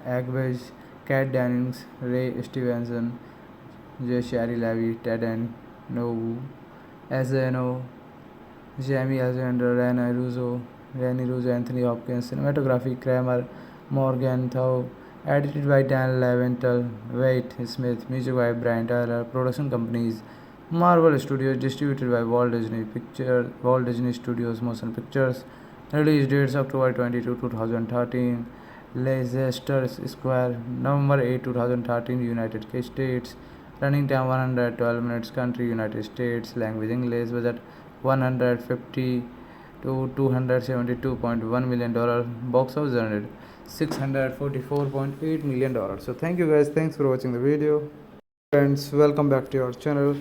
Agwez, Kat Dennings, Ray Stevenson, Jashri Levi, Ted Nobu, SNO, Jamie Alexander, Ryan Russo, Anthony Hopkins. Cinematography Kramer Morgan Thau. Edited by Dan Leventhal, Wade Smith, music by Brian Tyler, production companies Marvel Studios, distributed by Walt Disney Studios Motion Pictures. Release dates October 22, 2013. Leicester Square, November 8, 2013, United States. Running time 112 minutes. Country United States. Language English. Budget 150 to $272.1 million. Box office earned $644.8 million. So thank you guys. Thanks for watching the video. Friends, welcome back to our channel.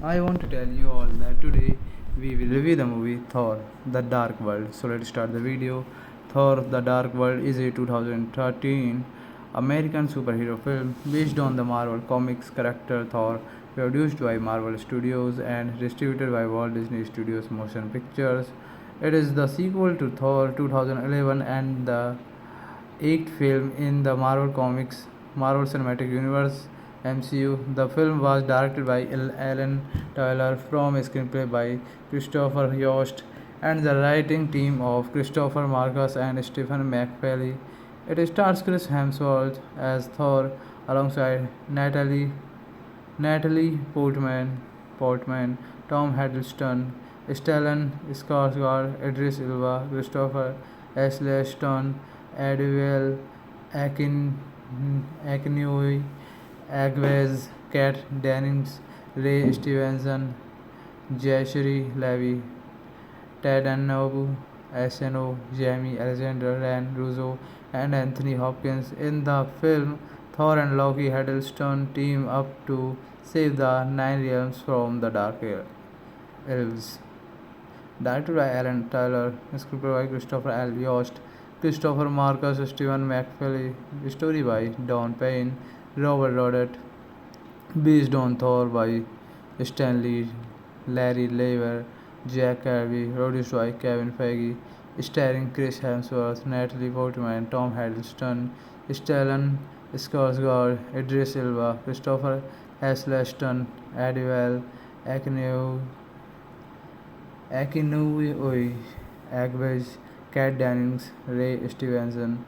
I want to tell you all that today we will review the movie Thor: The Dark World. So let's start the video. Thor: The Dark World is a 2013 American superhero film based on the Marvel Comics character Thor, produced by Marvel Studios and distributed by Walt Disney Studios Motion Pictures. It is the sequel to Thor 2011 and the eighth film in the Marvel Cinematic Universe (MCU). The film was directed by Alan Taylor from a screenplay by Christopher Yost and the writing team of Christopher Marcus and Stephen McFeely. It stars Chris Hemsworth as Thor alongside Natalie Portman, Tom Hiddleston, Stellan Skarsgård, Idris Elba, Christopher Eccleston, Adele Akinoi, Agwez, Kat Dennings, Ray Stevenson, Jashri Levi, Ted Annobu, SNO, Jamie Alexander, Ryan Russo, and Anthony Hopkins. In the film, Thor and Loki Hiddleston team up to save the Nine Realms from the Dark Elves. Directed by Alan Taylor, scripted by Christopher L. Yost, Christopher Marcus, Stephen McFeely, story by Don Payne, Robert Rodet, based on Thor by Stan Lee, Larry Lever, Jack Kirby, produced by Kevin Feige, starring Chris Hemsworth, Natalie Portman, Tom Hiddleston, Stellan Skarsgård, Idris Elba, Christopher Eccleston, Adele Akinoi, Agwez, Kat Dennings, Ray Stevenson,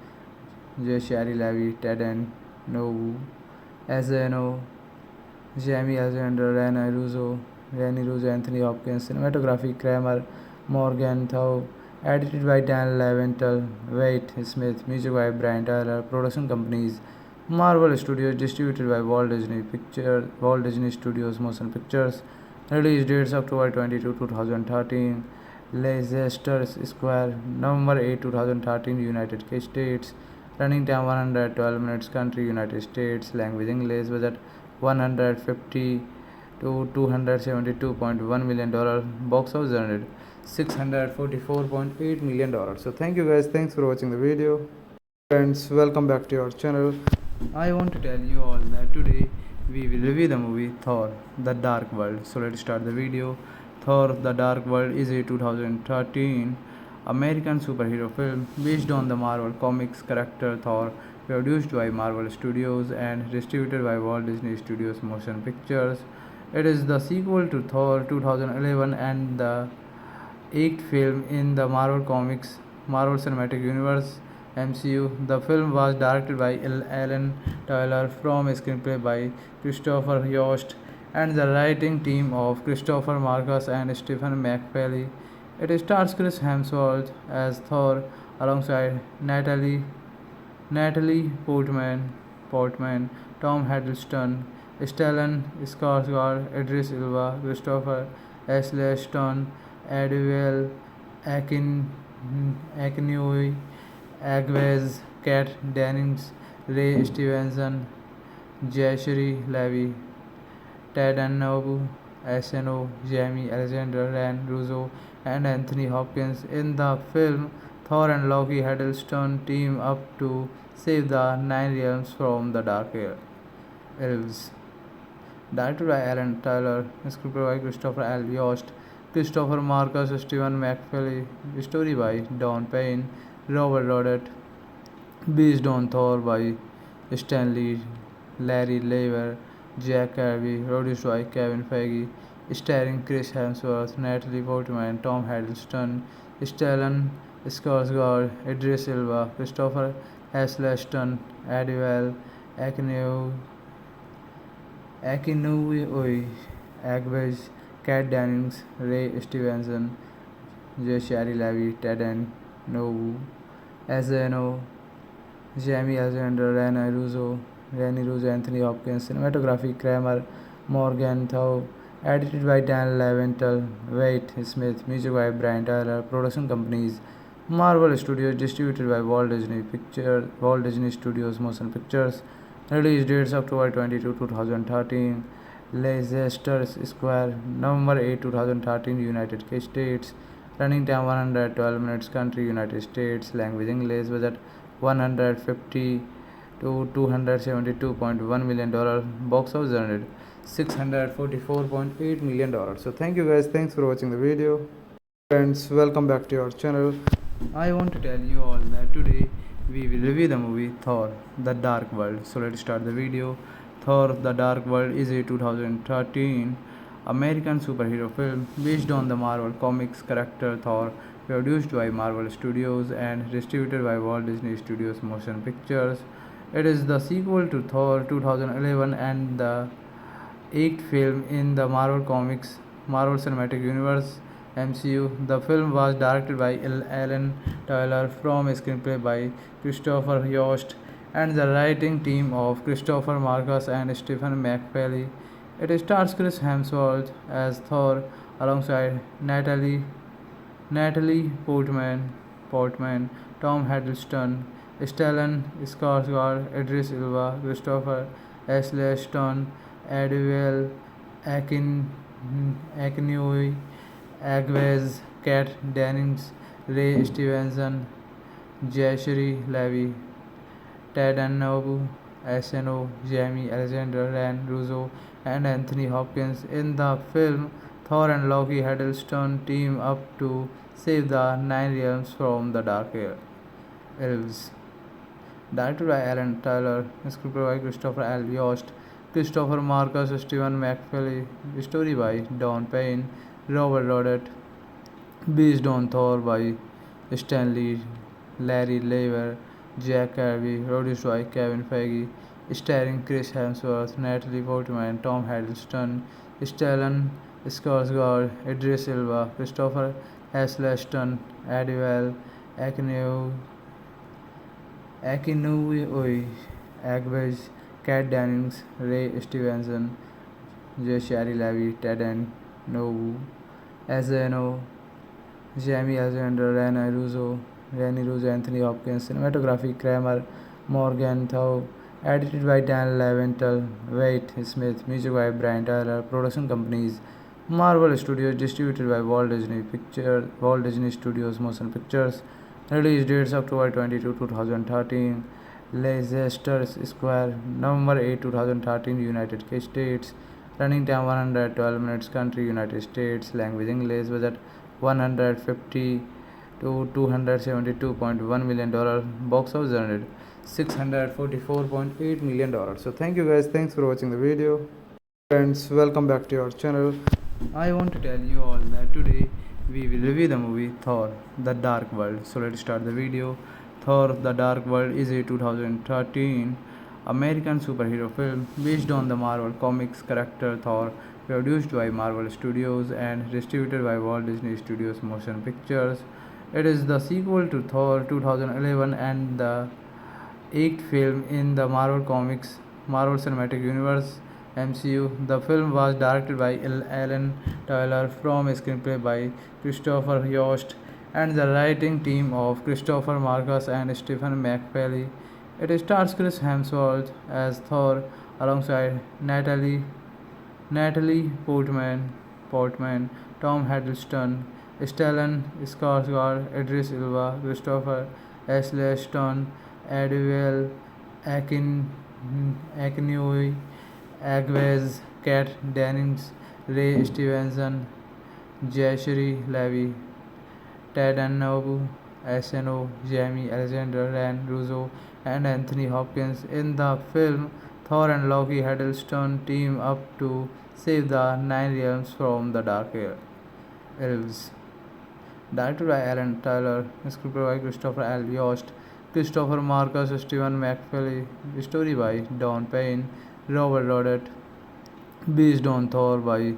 Jashari Levi, Ted Nobu, SNO, Jamie Alexander, Rani Russo, Anthony Hopkins. Cinematography Kramer, Morgan Thau. Edited by Dan Leventhal, Wade Smith, music by Brian Tyler, production companies Marvel Studios, distributed by Walt Disney Studios Motion Pictures. Release dates October 22, 2013. Leicester Square, November 8, 2013, United States. Running time 112 minutes. Country United States. Language English. Budget 150 to $272.1 million. Box office earned $644.8 million. So thank you guys. Thanks for watching the video. Friends, welcome back to our channel. I want to tell you all that today we will review the movie Thor: The Dark World. So let's start the video. Thor: The Dark World is a 2013 American superhero film based on the Marvel Comics character Thor, produced by Marvel Studios and distributed by Walt Disney Studios Motion Pictures. It is the sequel to Thor 2011 and the eighth film in the Marvel Cinematic Universe (MCU). The film was directed by Alan Taylor from a screenplay by Christopher Yost and the writing team of Christopher Marcus and Stephen McFeely. It stars Chris Hemsworth as Thor alongside Natalie Portman, Tom Hiddleston, Stellan Skarsgård, Idris Elba, Christopher Eccleston, Adele Akinoi, Agwez, Kat Dennings, Ray Stevenson, Jashri Levi, Ted Annobu, SNO, Jamie Alexander, Ryan Russo, and Anthony Hopkins. In the film, Thor and Loki Hiddleston team up to save the Nine Realms from the Dark Elves. Directed by Alan Taylor, scripted by Christopher L. Yost, Christopher Marcus, Stephen McFeely, story by Don Payne, Robert Rodet, based on Thor by Stan Lee, Larry Lever, Jack Kirby, produced by Kevin Feige, starring Chris Hemsworth, Natalie Portman, Tom Hiddleston, Stellan Skarsgård, Idris Elba, Christopher Eccleston, Adwell, Akineu, Akinui, Agwez, Kat Dennings, Ray Stevenson, J. Shari Levy, Ted and Nobu, Azano, Jamie Alexander, Rani Russo, Anthony Hopkins, cinematography, Kramer, Morgan Thau, edited by Dan Leventhal, Wade Smith, music by Brian Tyler, production companies, Marvel Studios, distributed by Walt Disney Studios Motion Pictures, release dates October 22, 2013, Leicester Square, November 8, 2013, United States, running time 112 minutes, country United States, language English, budget 150 to $272.1 million, box office earned $644.8 million. So thank you guys, thanks for watching the video. Friends, welcome back to our channel. I want to tell you all that today we will review the movie Thor The Dark World. So let's start the video. Thor The Dark World is a 2013 American superhero film based on the Marvel Comics character Thor, produced by Marvel Studios and distributed by Walt Disney Studios Motion Pictures. It is the sequel to Thor 2011 and the eighth film in the Marvel Cinematic Universe (MCU). The film was directed by Alan Taylor from a screenplay by Christopher Yost and the writing team of Christopher Marcus and Stephen McFeely. It stars Chris Hemsworth as Thor alongside Natalie Portman, Tom Hiddleston, Stellan Skarsgård, Idris Elba, Christopher Eccleston, Adwell, Akinui, Agwez, Kat Dennings, Ray Stevenson, Jashari Levy, Ted Nobu, SNO, Jamie Alexander, Ryan Russo, and Anthony Hopkins. In the film, Thor and Loki Hiddleston team up to save the Nine Realms from the Dark Elves. Directed by Alan Taylor, script by Christopher L. Yost, Christopher Marcus, Stephen McFeely, story by Don Payne, Robert Rodet, based on Thor by Stanley, Larry Lever, Jack Kirby, produced by Kevin Feige, starring Chris Hemsworth, Natalie Portman, Tom Hiddleston, Stellan Skarsgård, Idris Elba, Christopher Eccleston, Adwell, Akinui, Agwez, Kat Dennings, Ray Stevenson, J. Shari Levy, Ted and Nobu, Azano, Jamie Alexander, Rani Russo, Anthony Hopkins, cinematography, Kramer, Morgan Thau, edited by Dan Leventhal, Wade Smith, music by Brian Tyler, production companies, Marvel Studios, distributed by Walt Disney Studios Motion Pictures, release dates October 22, 2013, Leicester Square, November 8, 2013, United States, running time 112 minutes, country United States, language English, budget 150 to $272.1 million, box office earned $644.8 million. So thank you guys, thanks for watching the video. Friends, welcome back to our channel. I want to tell you all that today we will review the movie Thor The Dark World. So let's start the video. Thor The Dark World is a 2013 American superhero film based on the Marvel Comics character Thor, produced by Marvel Studios and distributed by Walt Disney Studios Motion Pictures. It is the sequel to Thor 2011 and the eighth film in the Marvel Cinematic Universe (MCU). The film was directed by Alan Taylor from a screenplay by Christopher Yost and the writing team of Christopher Marcus and Stephen McFeely. It stars Chris Hemsworth as Thor alongside Natalie Portman, Tom Hiddleston, Stellan Skarsgård, Idris Elba, Christopher Eccleston, Adwell, Akinui, Agwez, Kat Dennings, Ray Stevenson, Jashari Levy, Ted Nobu, SNO, Jamie Alexander, Ryan Russo, and Anthony Hopkins. In the film, Thor and Loki Hiddleston team up to save the Nine Realms from the Dark Elves. Directed by Alan Taylor, script by Christopher L. Yost, Christopher Marcus, Stephen McFeely, story by Don Payne, Robert Rodet, based on Thor by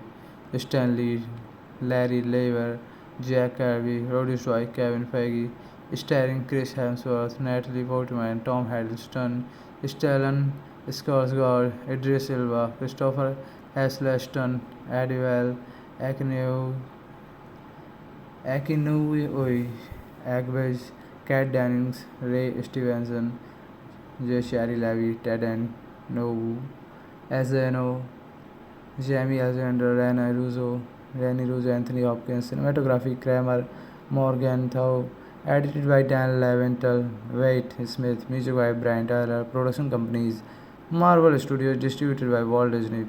Stanley, Larry Lever, Jack Kirby, produced by Kevin Feige, starring Chris Hemsworth, Natalie Portman, Tom Hiddleston, Stellan Skarsgård, Idris Elba, Christopher Eccleston, Adewale Akinwumi, Agwez, Kat Dennings, Ray Stevenson, Shari Levy, Ted Nobu, Azano, Jamie Alexander, Rene Russo, Anthony Hopkins, cinematography Kramer, Morgan Thau, edited by Dan Leventhal, Wade Smith, music by Brian Tyler, production companies Marvel Studios, distributed by Walt Disney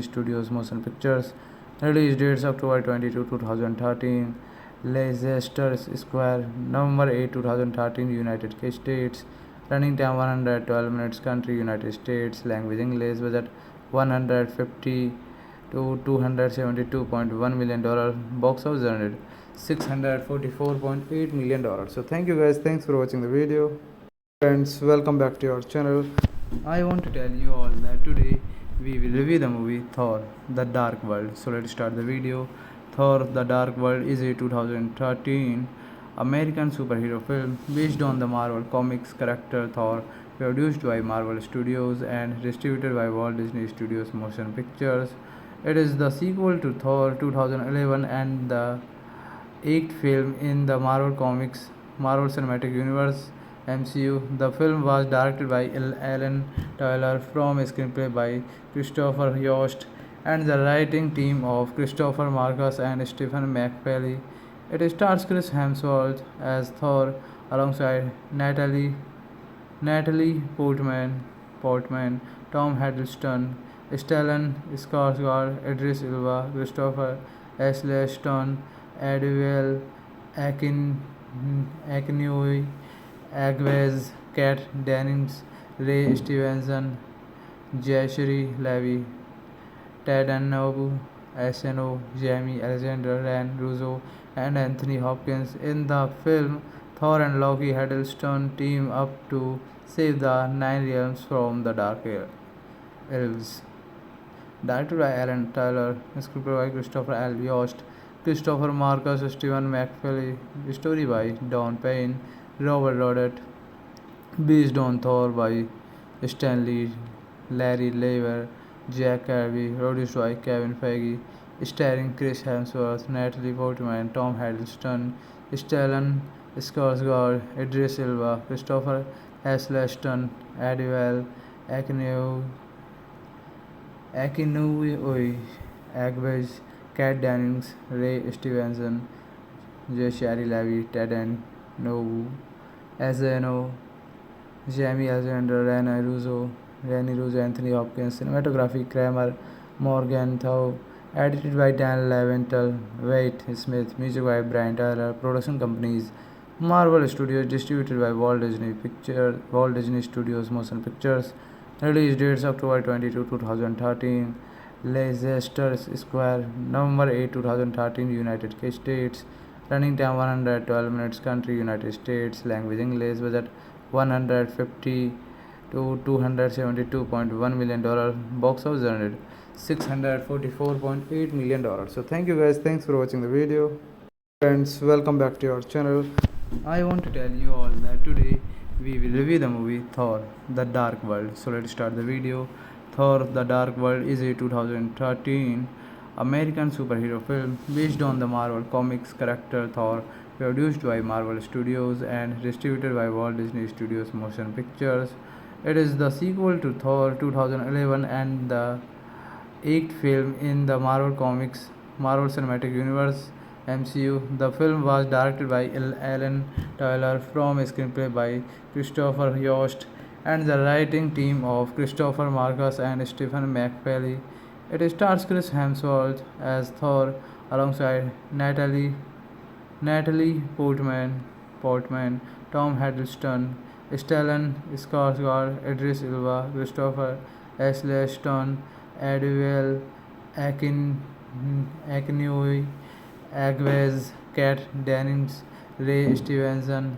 Studios Motion Pictures, release dates October 22, 2013, Leicester Square, November 8, 2013, United States, running time 112 minutes, country United States, language English, budget 150 to $272.1 million, box office earned $644.8 million. So thank you guys, thanks for watching the video. Friends, welcome back to our channel. I want to tell you all that today we will review the movie Thor The Dark World. So let's start the video. Thor The Dark World is a 2013 American superhero film based on the Marvel Comics character Thor, produced by Marvel Studios and distributed by Walt Disney Studios Motion Pictures. It is the sequel to Thor 2011 and the eighth film in the Marvel Cinematic Universe (MCU). The film was directed by Alan Taylor from a screenplay by Christopher Yost and the writing team of Christopher Marcus and Stephen McFeely. It stars Chris Hemsworth as Thor alongside Natalie Portman, Tom Hiddleston, Stellan Skarsgård, Idris Elba, Christopher Eccleston, Adewale Akinwumi, Agwez, Kat Dennings, Ray Stevenson, Zachary Levi, Ted Nobu, SNO, Jamie Alexander, Rene Russo, and Anthony Hopkins. In the film, Thor and Loki Hiddleston team up to save the Nine Realms from the Dark Elves. Directed by Alan Taylor, scripted by Christopher L. Yost, Christopher Marcus, Stephen McFeely, story by Don Payne, Robert Rodet, based on Thor by Stanley, Larry Lever, Jack Kirby, produced by Kevin Feige, starring Chris Hemsworth, Natalie Portman, Tom Hiddleston, Stellan Skarsgård, Idris Elba, Christopher Eccleston, Adewale Akinwumi, Agwez, Kat Dennings, Ray Stevenson, Shari Levy, Ted Nobu, Azano, Jamie Alexander, Rene Russo, Anthony Hopkins, cinematography Kramer, Morgan Thau, edited by Dan Leventhal, Wade Smith, music by Brian Tyler, production companies Marvel Studios, distributed by Walt Disney Studios Motion Pictures, release dates October 22, 2013, Leicester Square, November 8, 2013, United States, running time 112 minutes, country United States, language English, budget 150 to $272.1 million, box office earned $644.8 million. So thank you guys, thanks for watching the video. Friends, welcome back to our channel. I want to tell you all that today we will review the movie Thor The Dark World. So let's start the video. Thor The Dark World is a 2013 American superhero film based on the Marvel Comics character Thor, produced by Marvel Studios and distributed by Walt Disney Studios Motion Pictures. It is the sequel to Thor 2011 and the eighth film in the Marvel Cinematic Universe (MCU). The film was directed by Alan Taylor from a screenplay by Christopher Yost and the writing team of Christopher Marcus and Stephen McFeely. It stars Chris Hemsworth as Thor alongside Natalie Portman, Tom Hiddleston, Stellan Skarsgård, Idris Elba, Christopher Eccleston, Adewale Akinwumi, Agwez, Kat Dennings, Ray Stevenson,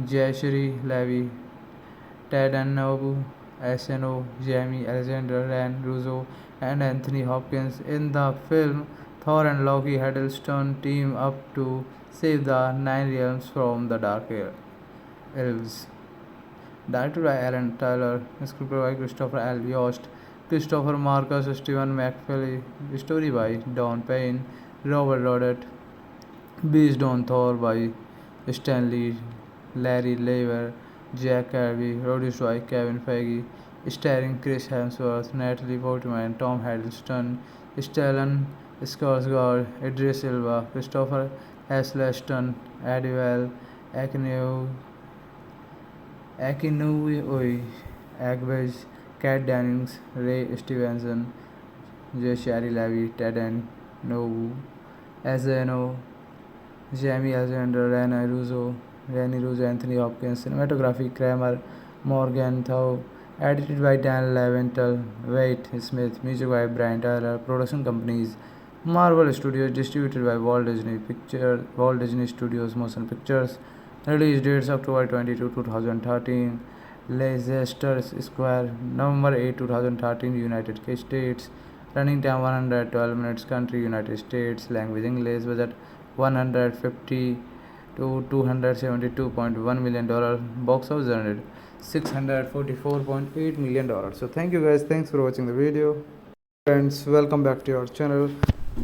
Jayashri Levi, Ted Nobu, SNO, Jamie Alexander, Ryan Russo, and Anthony Hopkins. In the film, Thor and Loki Hiddleston team up to save the Nine Realms from the Dark Elves. Directed by Alan Tyler, scripted by Christopher L. Yost, Christopher Marcus, Stephen McFeely, story by Don Payne, Robert Rodet, based on Thor by Stanley, Larry Lever, Jack Kirby, produced by Kevin Feige, starring Chris Hemsworth, Natalie Portman, Tom Hiddleston, Stellan Skarsgård, Idris Elba, Christopher Eccleston, Adewale Akinwumi, Agwez, Kat Dennings, Ray Stevenson, Jayashri Levi, Ted Nobu, Azano, Jamie Alexander, Rani Russo, Anthony Hopkins, cinematography Kramer, Morgenthau, edited by Dan Leventhal, Wade Smith, music by Brian Tyler, production companies Marvel Studios, distributed by Walt Disney Studios Motion Pictures, release dates October 22, 2013, Leicester Square, November 8, 2013, United States, running time 112 minutes, country United States, language English, budget 150 to $272.1 million, box office earned $644.8 million. So thank you guys, thanks for watching the video. Friends, welcome back to our channel.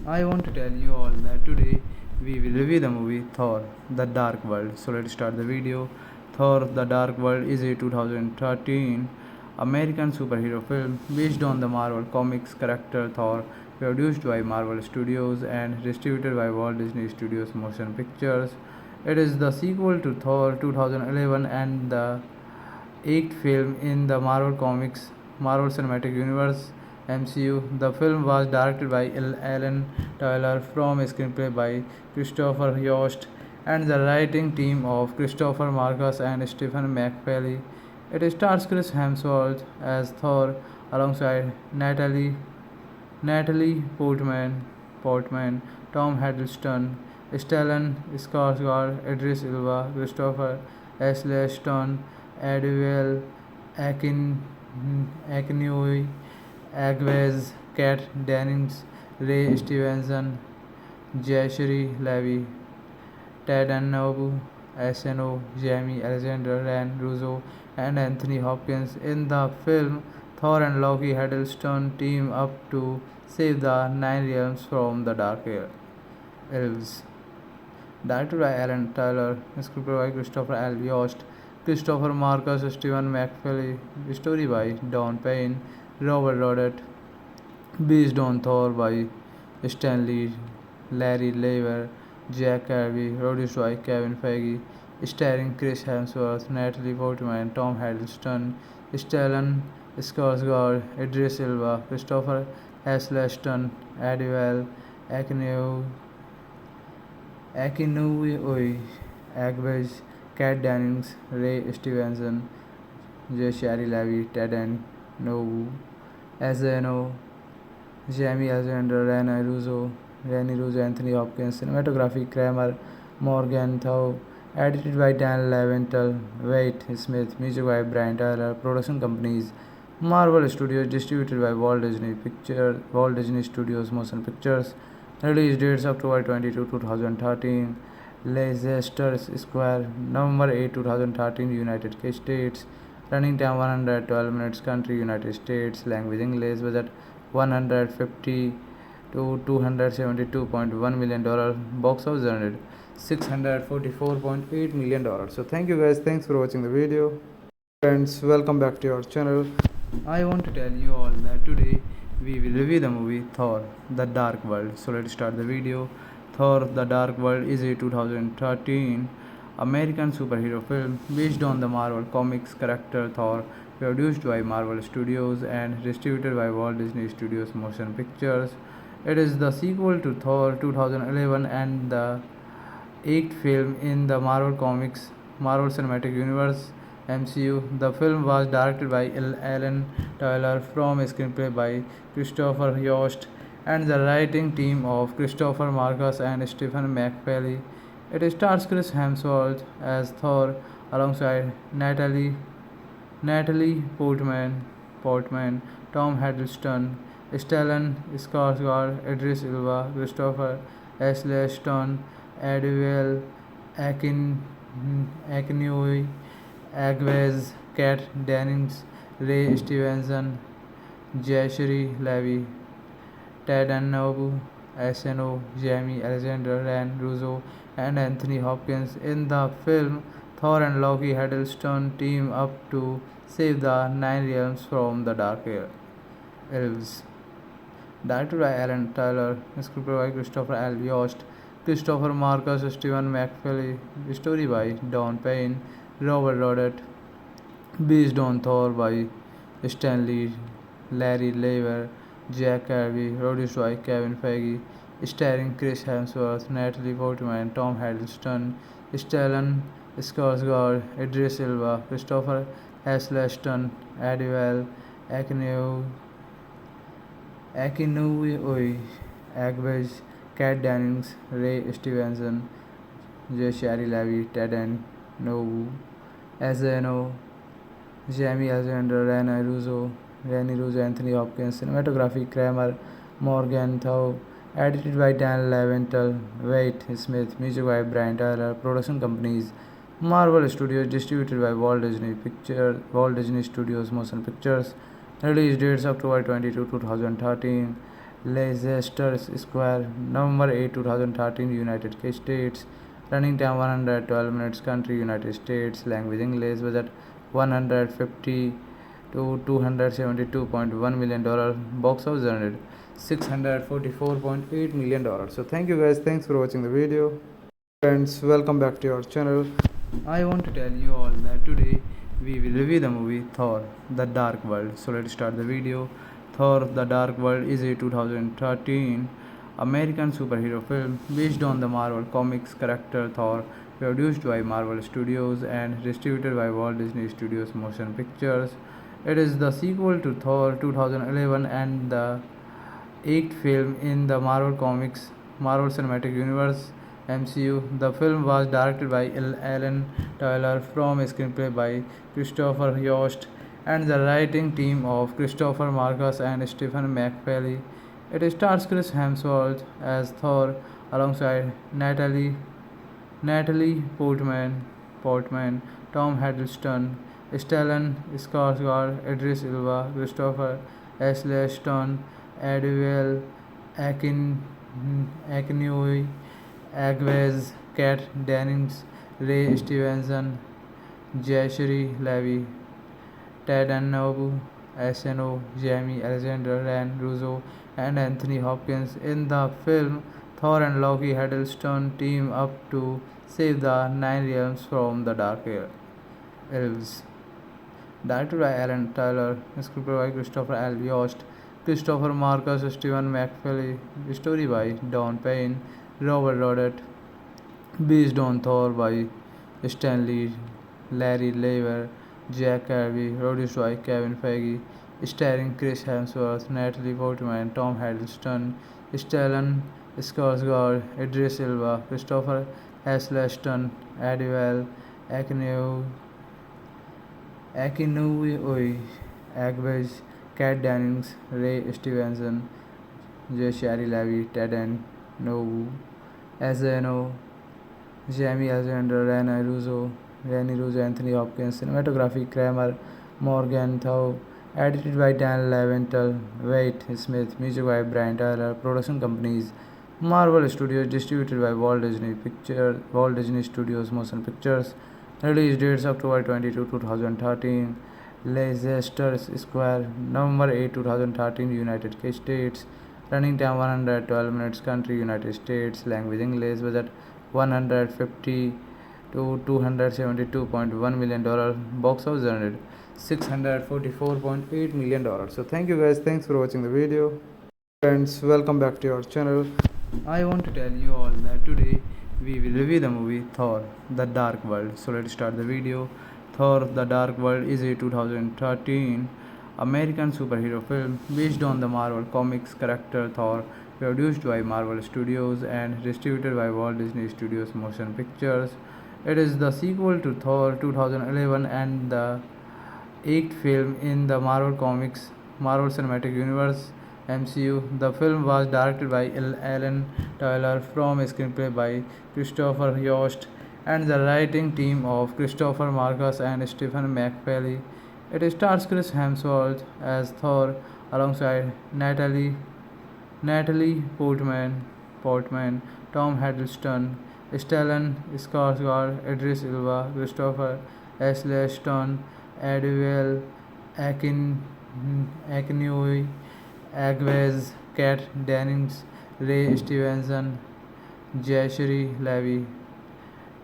I want to tell you all that today we will review the movie Thor The Dark World. So let's start the video. Thor The Dark World is a 2013 American superhero film based on the Marvel Comics character Thor, produced by Marvel Studios and distributed by Walt Disney Studios Motion Pictures. It is the sequel to Thor 2011 and the eighth film in the Marvel Comics Marvel Cinematic Universe (MCU). The film was directed by Alan Tyler from a screenplay by Christopher Yost and the writing team of Christopher Marcus and Stephen McFeely. It stars Chris Hemsworth as Thor alongside Natalie Portman, Tom Hiddleston, Stellan Skarsgård, Idris Elba, Christopher Eccleston, Adewale Akinwumi, Agwez, Kat Dennings, Ray Stevenson, Jayashri Levi, Ted Nobu, SNO, Jamie Alexander, Ryan Russo, and Anthony Hopkins. In the film, Thor and Loki Hiddleston team up to save the Nine Realms from the Dark Elves. Directed by Alan Tyler, scripted by Christopher L. Yost, Christopher Marcus, Stephen McFeely, story by Don Payne, Robert Rodet, based on Thor by Stanley, Larry Lever, Jack Kirby, produced by Kevin Feige, starring Chris Hemsworth, Natalie Portman, Tom Hiddleston, Stellan Skarsgård, Idris Elba, Christopher Eccleston, Adewale Akinwumi, Agwez, Kat Dennings, Ray Stevenson, Jayashri Levi, Ted Nobu, Azano, Jamie Alexander, Rani Russo, Anthony Hopkins, cinematography Kramer, Morgenthau, edited by Dan Leventhal, Wade Smith, music by Brian Tyler, production companies Marvel Studios, distributed by Walt Disney Studios Motion Pictures, release dates October 22, 2013, Leicester Square, November 8, 2013, United States, running time 112 minutes, country United States, language English, budget 150 to $272.1 million, box office earned $644.8 million. So thank you guys, thanks for watching the video. Friends, welcome back to our channel. I want to tell you all that today we will review the movie Thor The Dark World. So let's start the video. Thor The Dark World is a 2013 American superhero film based on the Marvel Comics character Thor, produced by Marvel Studios and distributed by Walt Disney Studios Motion Pictures. It is the sequel to Thor 2011 and the eighth film in the Marvel Comics Marvel Cinematic Universe (MCU). The film was directed by Alan Tyler from a screenplay by Christopher Yost and the writing team of Christopher Marcus and Stephen McFeely. It stars Chris Hemsworth as Thor alongside Natalie Portman, Tom Hiddleston, Stellan Skarsgård, Idris Elba, Christopher Eccleston, Adriel Akinoi, Agwez, Kat Dennings, Ray Stevenson, Jashri Levi, Ted Annobu, SNO, Jamie Alexander, Ryan Russo, and Anthony Hopkins. In the film, Thor and Loki Hiddleston team up to save the Nine Realms from the Dark Elves. Directed by Alan Tyler, scripted by Christopher L. Yost, Christopher Marcus, Stephen McFeely, story by Don Payne, Robert Rodet, based on Thor by Stanley, Larry Lever, Jack Kirby, produced by Kevin Feige, starring Chris Hemsworth, Natalie Portman, Tom Hiddleston, Stellan Skarsgård, Idris Elba, Christopher Eccleston, Adriel Akinoi, Agwez, Kat Dennings, Ray Stevenson, Jashari Levi, Ted Nobu, SNO, Jamie Alexander, Rani Russo, Anthony Hopkins, cinematography Kramer, Morgenthau, edited by Dan Leventhal, Wade Smith, music by Brian Tyler, production companies Marvel Studios, distributed by Walt Disney Studios Motion Pictures, release dates October 22, 2013, Leicester Square, November 8, 2013, United States, running time 112 minutes, country United States, language English, budget 150 to $272.1 million, box office earned $644.8 million. So thank you guys, thanks for watching the video. Friends, welcome back to our channel. I want to tell you all that today we will review the movie Thor The Dark World. So let's start the video. Thor The Dark World is a 2013 American superhero film based on the Marvel Comics character Thor, produced by Marvel Studios and distributed by Walt Disney Studios Motion Pictures. It is the sequel to Thor 2011 and the eighth film in the Marvel Cinematic Universe (MCU). The film was directed by Alan Tyler from a screenplay by Christopher Yost and the writing team of Christopher Marcus and Stephen McFeely. It stars Chris Hemsworth as Thor alongside Natalie Portman, Tom Hiddleston, Stellan Skarsgård, Idris Elba, Christopher Eccleston, Adriel Akinoi, Agwez, Kat Dennings, Ray Stevenson, Jashri Levi, Ted Annobu, SNO, Jamie Alexander, Ryan Russo, and Anthony Hopkins. In the film, Thor and Loki Hiddleston team up to save the Nine Realms from the Dark Elves. Directed by Alan Tyler, scripted by Christopher L. Yost, Christopher Marcus, Stephen McFeely, story by Don Payne, Robert Rodet, based on Thor by Stanley, Larry Lever, Jack Kirby, produced by Kevin Feige, starring Chris Hemsworth, Natalie Portman, Tom Hiddleston, Stellan Skarsgård, Idris Elba, Christopher Eccleston, Adriel Akinoi, Agwez, Kat Dennings, Ray Stevenson, Jashari Levi, Ted Nobu, SNO, Jamie Alexander, Rani Russo, Anthony Hopkins, cinematography Kramer, Morgenthau, edited by Dan Leventhal, Wade Smith, music by Brian Tyler, production companies Marvel Studios, distributed by Walt Disney Studios Motion Pictures, release dates October 22, 2013, Leicester Square, November 8, 2013, United States, running time 112 minutes, country United States, language English, budget 150 to $272.1 million, box office earned $644.8 million. So thank you guys, thanks for watching the video. Friends, welcome back to our channel. I want to tell you all that today we will review the movie Thor The Dark World. So let's start the video. Thor The Dark World is a 2013 American superhero film based on the Marvel Comics character Thor, produced by Marvel Studios and distributed by Walt Disney Studios Motion Pictures. It is the sequel to Thor 2011 and the eighth film in the Marvel Comics Marvel Cinematic Universe (MCU). The film was directed by Alan Taylor from a screenplay by Christopher Yost and the writing team of Christopher Marcus and Stephen McFeely. It stars Chris Hemsworth as Thor alongside Natalie Portman, Tom Hiddleston, Stellan Skarsgård, Idris Elba, Christopher Eccleston, Adriel Akinoi, Agwez, Kat Dennings, Ray Stevenson, Jashri Levi,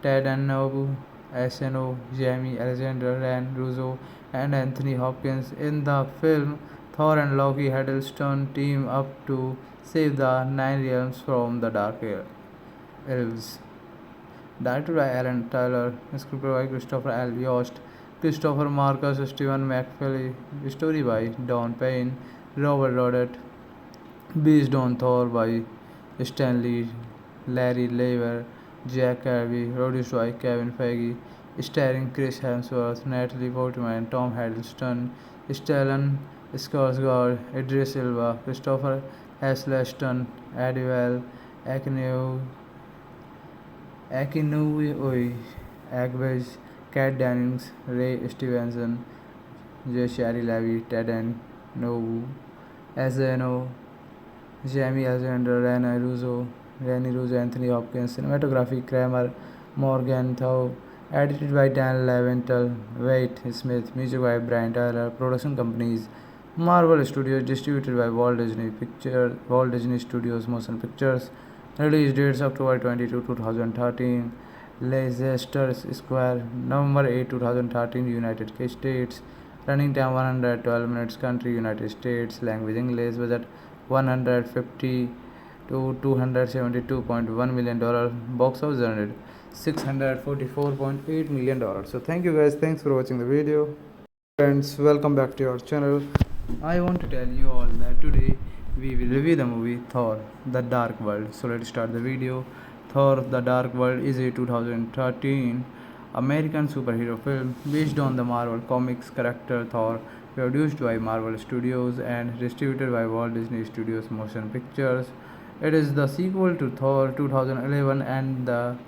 Ted Annobu, SNO, Jamie Alexander, Ryan Russo, and Anthony Hopkins. In the film, Thor and Loki Hiddleston team up to save the Nine Realms from the Dark Elves. Directed by Alan Taylor, scripted by Christopher L. Yost, Christopher Marcus, Stephen McFeely, story by Don Payne, Robert Rodet, based on Thor by Stanley, Larry Lever, Jack Kirby, produced by Kevin Feige, starring Chris Hemsworth, Natalie Portman, Tom Hiddleston, Stellan Skarsgård, Idris Elba, Christopher Eccleston, Adriel Akinoi, Agwez, Kat Dennings, Ray Stevenson, Jashari Levi, Ted Nobu, SNO, Jamie Alexander, Rani Russo, Anthony Hopkins, cinematography Kramer, Morgenthau, edited by Dan Leventhal, Wade Smith, music by Brian Tyler, production companies Marvel Studios, distributed by Walt Disney Studios Motion Pictures. Release dates October 22, 2013. Leicester Square, November 8, 2013, United States. Running time 112 minutes. Country United States. Language English. Budget 150 to $272.1 million. Box office earned $644.8 million. So thank you guys. Thanks for watching the video. Friends, welcome back to our channel. I want to tell you all that today we will review the movie Thor: The Dark World. So let's start the video. Thor: The Dark World is a 2013 American superhero film based on the Marvel Comics character Thor, produced by Marvel Studios and distributed by Walt Disney Studios Motion Pictures. It is the sequel to Thor 2011 and the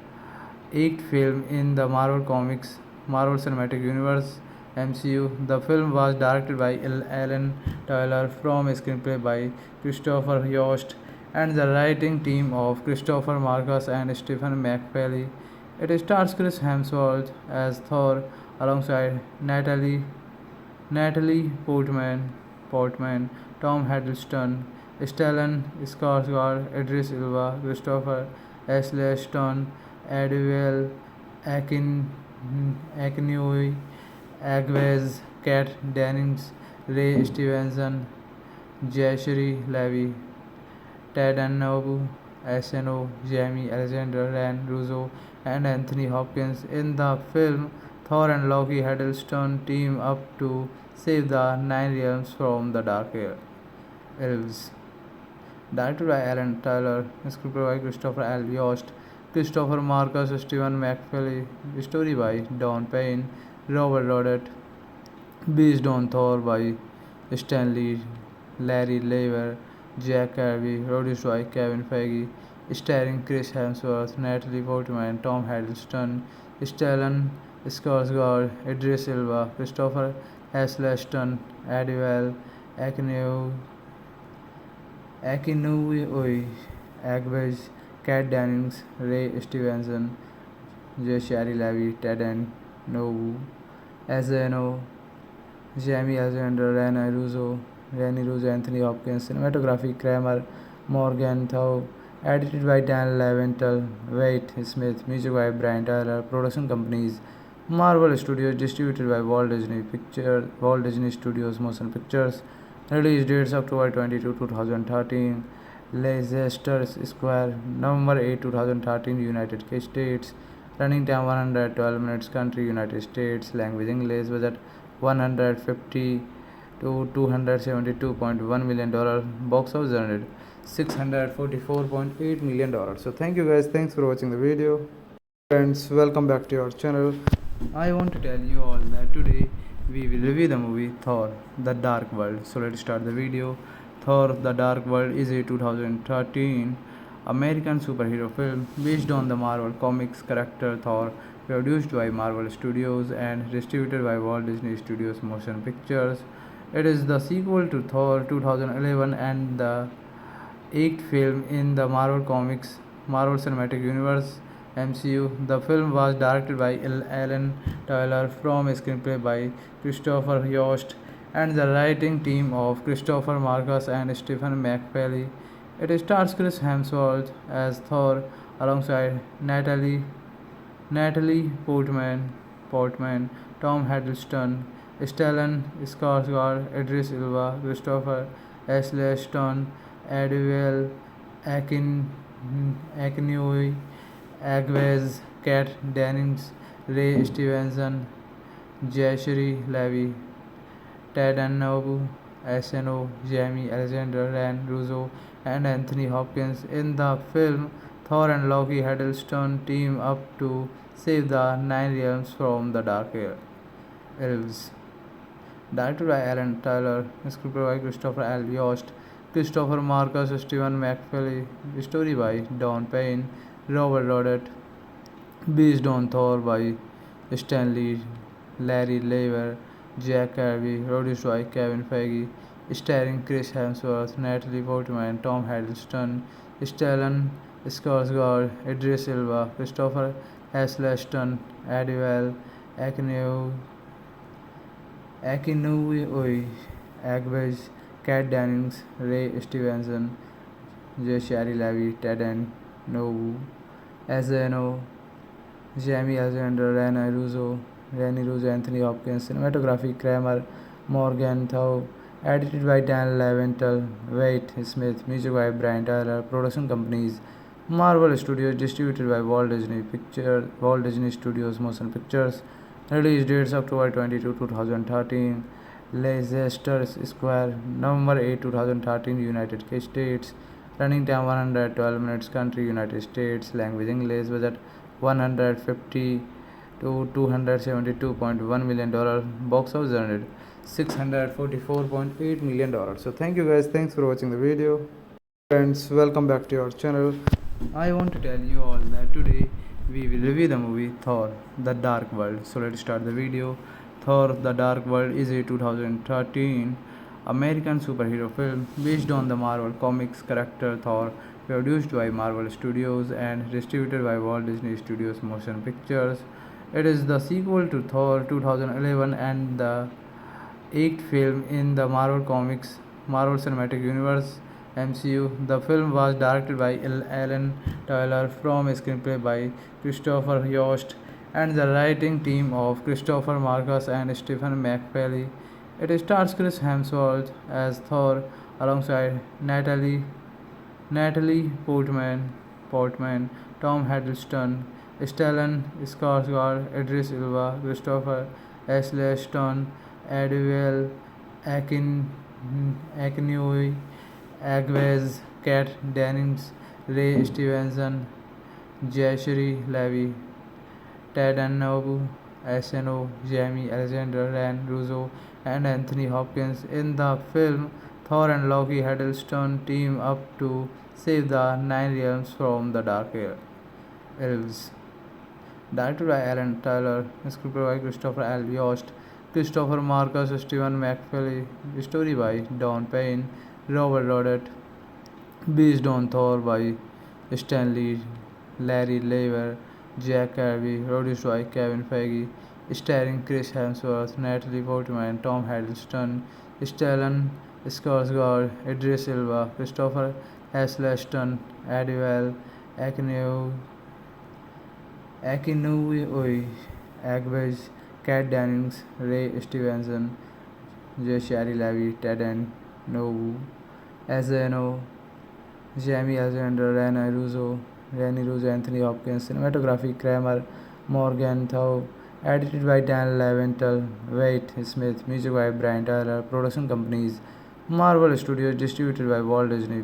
eighth film in the Marvel Comics Marvel Cinematic Universe (MCU). The film was directed by Alan Taylor from a screenplay by Christopher Yost and the writing team of Christopher Marcus and Stephen McFeely. It stars Chris Hemsworth as Thor alongside Natalie Portman, Tom Hiddleston, Stellan Skarsgård, Idris Elba, Christopher Eccleston, Adriel Akinoi, Agwez, Kat Dennings, Ray Stevenson, Jashri Levi, Ted Annobu, SNO, Jamie Alexander, Ryan Russo, and Anthony Hopkins. In the film, Thor and Loki Hiddleston team up to save the Nine Realms from the Dark Elves. Directed by Alan Taylor, scripted by Christopher L. Yost, Christopher Marcus, Stephen McFeely, story by Don Payne, Robert Rodet, based on Thor by Stanley, Larry Lever, Jack Kirby, produced by Kevin Feige, starring Chris Hemsworth, Natalie Portman, Tom Hiddleston, Stellan Skarsgård, Idris Elba, Christopher Eccleston, Adriel Akinoi, Agwez, Kat Dennings, Ray Stevenson, Jashari Levi, Ted Nobu, SNO, Jamie Alexander, Rani Russo, Anthony Hopkins, cinematography Kramer, Morgenthau, edited by Dan Leventhal, Wade Smith, music by Brian Tyler, production companies Marvel Studios, distributed by Walt Disney Studios Motion Pictures. Release dates October 22, 2013. Leicester Square, November 8, 2013, United States. Running time 112 minutes. Country United States. Language English. Budget 150 to $272.1 million. Box office earned $644.8 million. So thank you guys. Thanks for watching the video. Friends, welcome back to your channel. I want to tell you all that today we will review the movie Thor: The Dark World. So let's start the video. Thor: The Dark World is a 2013 American superhero film based on the Marvel Comics character Thor, produced by Marvel Studios and distributed by Walt Disney Studios Motion Pictures. It is the sequel to Thor 2011 and the eighth film in the Marvel Cinematic Universe (MCU). The film was directed by Alan Taylor from a screenplay by Christopher Yost and the writing team of Christopher Marcus and Stephen McFeely. It stars Chris Hemsworth as Thor alongside Natalie Portman, Tom Hiddleston, Stellan Skarsgård, Idris Elba, Christopher Eccleston, Adriel Akinoi, Agwez, Kat Dennings, Ray Stevenson, Jashri Levi, Ted Annobu, SNO, Jamie Alexander, Ryan Russo, and Anthony Hopkins. In the film, Thor and Loki Hiddleston team up to save the Nine Realms from the Dark Elves. Directed by Alan Taylor, scripted by Christopher L. Yost, Christopher Marcus, Stephen McFeely, story by Don Payne, Robert Rodet, based on Thor by Stan Lee, Larry Lever, Jack Kirby, produced by Kevin Feige, starring Chris Hemsworth, Natalie Portman, Tom Hiddleston, Stellan Skarsgård, Idris Elba, Christopher Eccleston, Adriel Akinoi, Agwez, Kat Dennings, Ray Stevenson, Jashari Levi, Ted Nobu, SNO, Jamie Alexander, Rani Russo, Anthony Hopkins, cinematography Kramer, Morgenthau, edited by Dan Leventhal, Wade Smith, music by Brian Tyler, production companies Marvel Studios, distributed by Walt Disney Studios Motion Pictures. Release dates October 22, 2013. Leicester Square, November 8, 2013, United States. Running time 112 minutes. Country United States. Language English. Budget 150 to $272.1 million. Box office earned $644.8 million. So thank you guys. Thanks for watching the video. Friends, welcome back to your channel. I want to tell you all that today we will review the movie Thor: The Dark World. So let's start the video. Thor: The Dark World is a 2013 American superhero film based on the Marvel Comics character Thor, produced by Marvel Studios and distributed by Walt Disney Studios Motion Pictures. It is the sequel to Thor 2011 and the eighth film in the Marvel Cinematic Universe (MCU). The film was directed by Alan Taylor from a screenplay by Christopher Yost and the writing team of Christopher Marcus and Stephen McFeely. It stars Chris Hemsworth as Thor alongside Natalie Portman, Tom Hiddleston, Stellan Skarsgård, Idris Elba, Christopher Eccleston, Adriel Akinoi, Agwez, Kat Dennings, Ray Stevenson, Jashri Levi, Ted Annobu, SNO, Jamie Alexander, Ryan Russo, and Anthony Hopkins. In the film, Thor and Loki Hiddleston team up to save the Nine Realms from the Dark Elves. Directed by Alan Taylor, scripted by Christopher L. Yost, Christopher Marcus, Stephen McFeely, story by Don Payne, Robert Rodet, based on Thor by Stan Lee, Larry Lever, Jack Kirby, produced by Kevin Feige, starring Chris Hemsworth, Natalie Portman, Tom Hiddleston, Stellan Skarsgård, Idris Elba, Christopher Eccleston, Adriel Akinoi, Agwez, Kat Dennings, Ray Stevenson, Jashari Levi, Ted Nobu, SNO, Jamie Alexander, Rani Russo, Anthony Hopkins, cinematography Kramer, Morgenthau, edited by Dan Leventhal, Wade Smith, music by Brian Tyler, production companies Marvel Studios, distributed by Walt Disney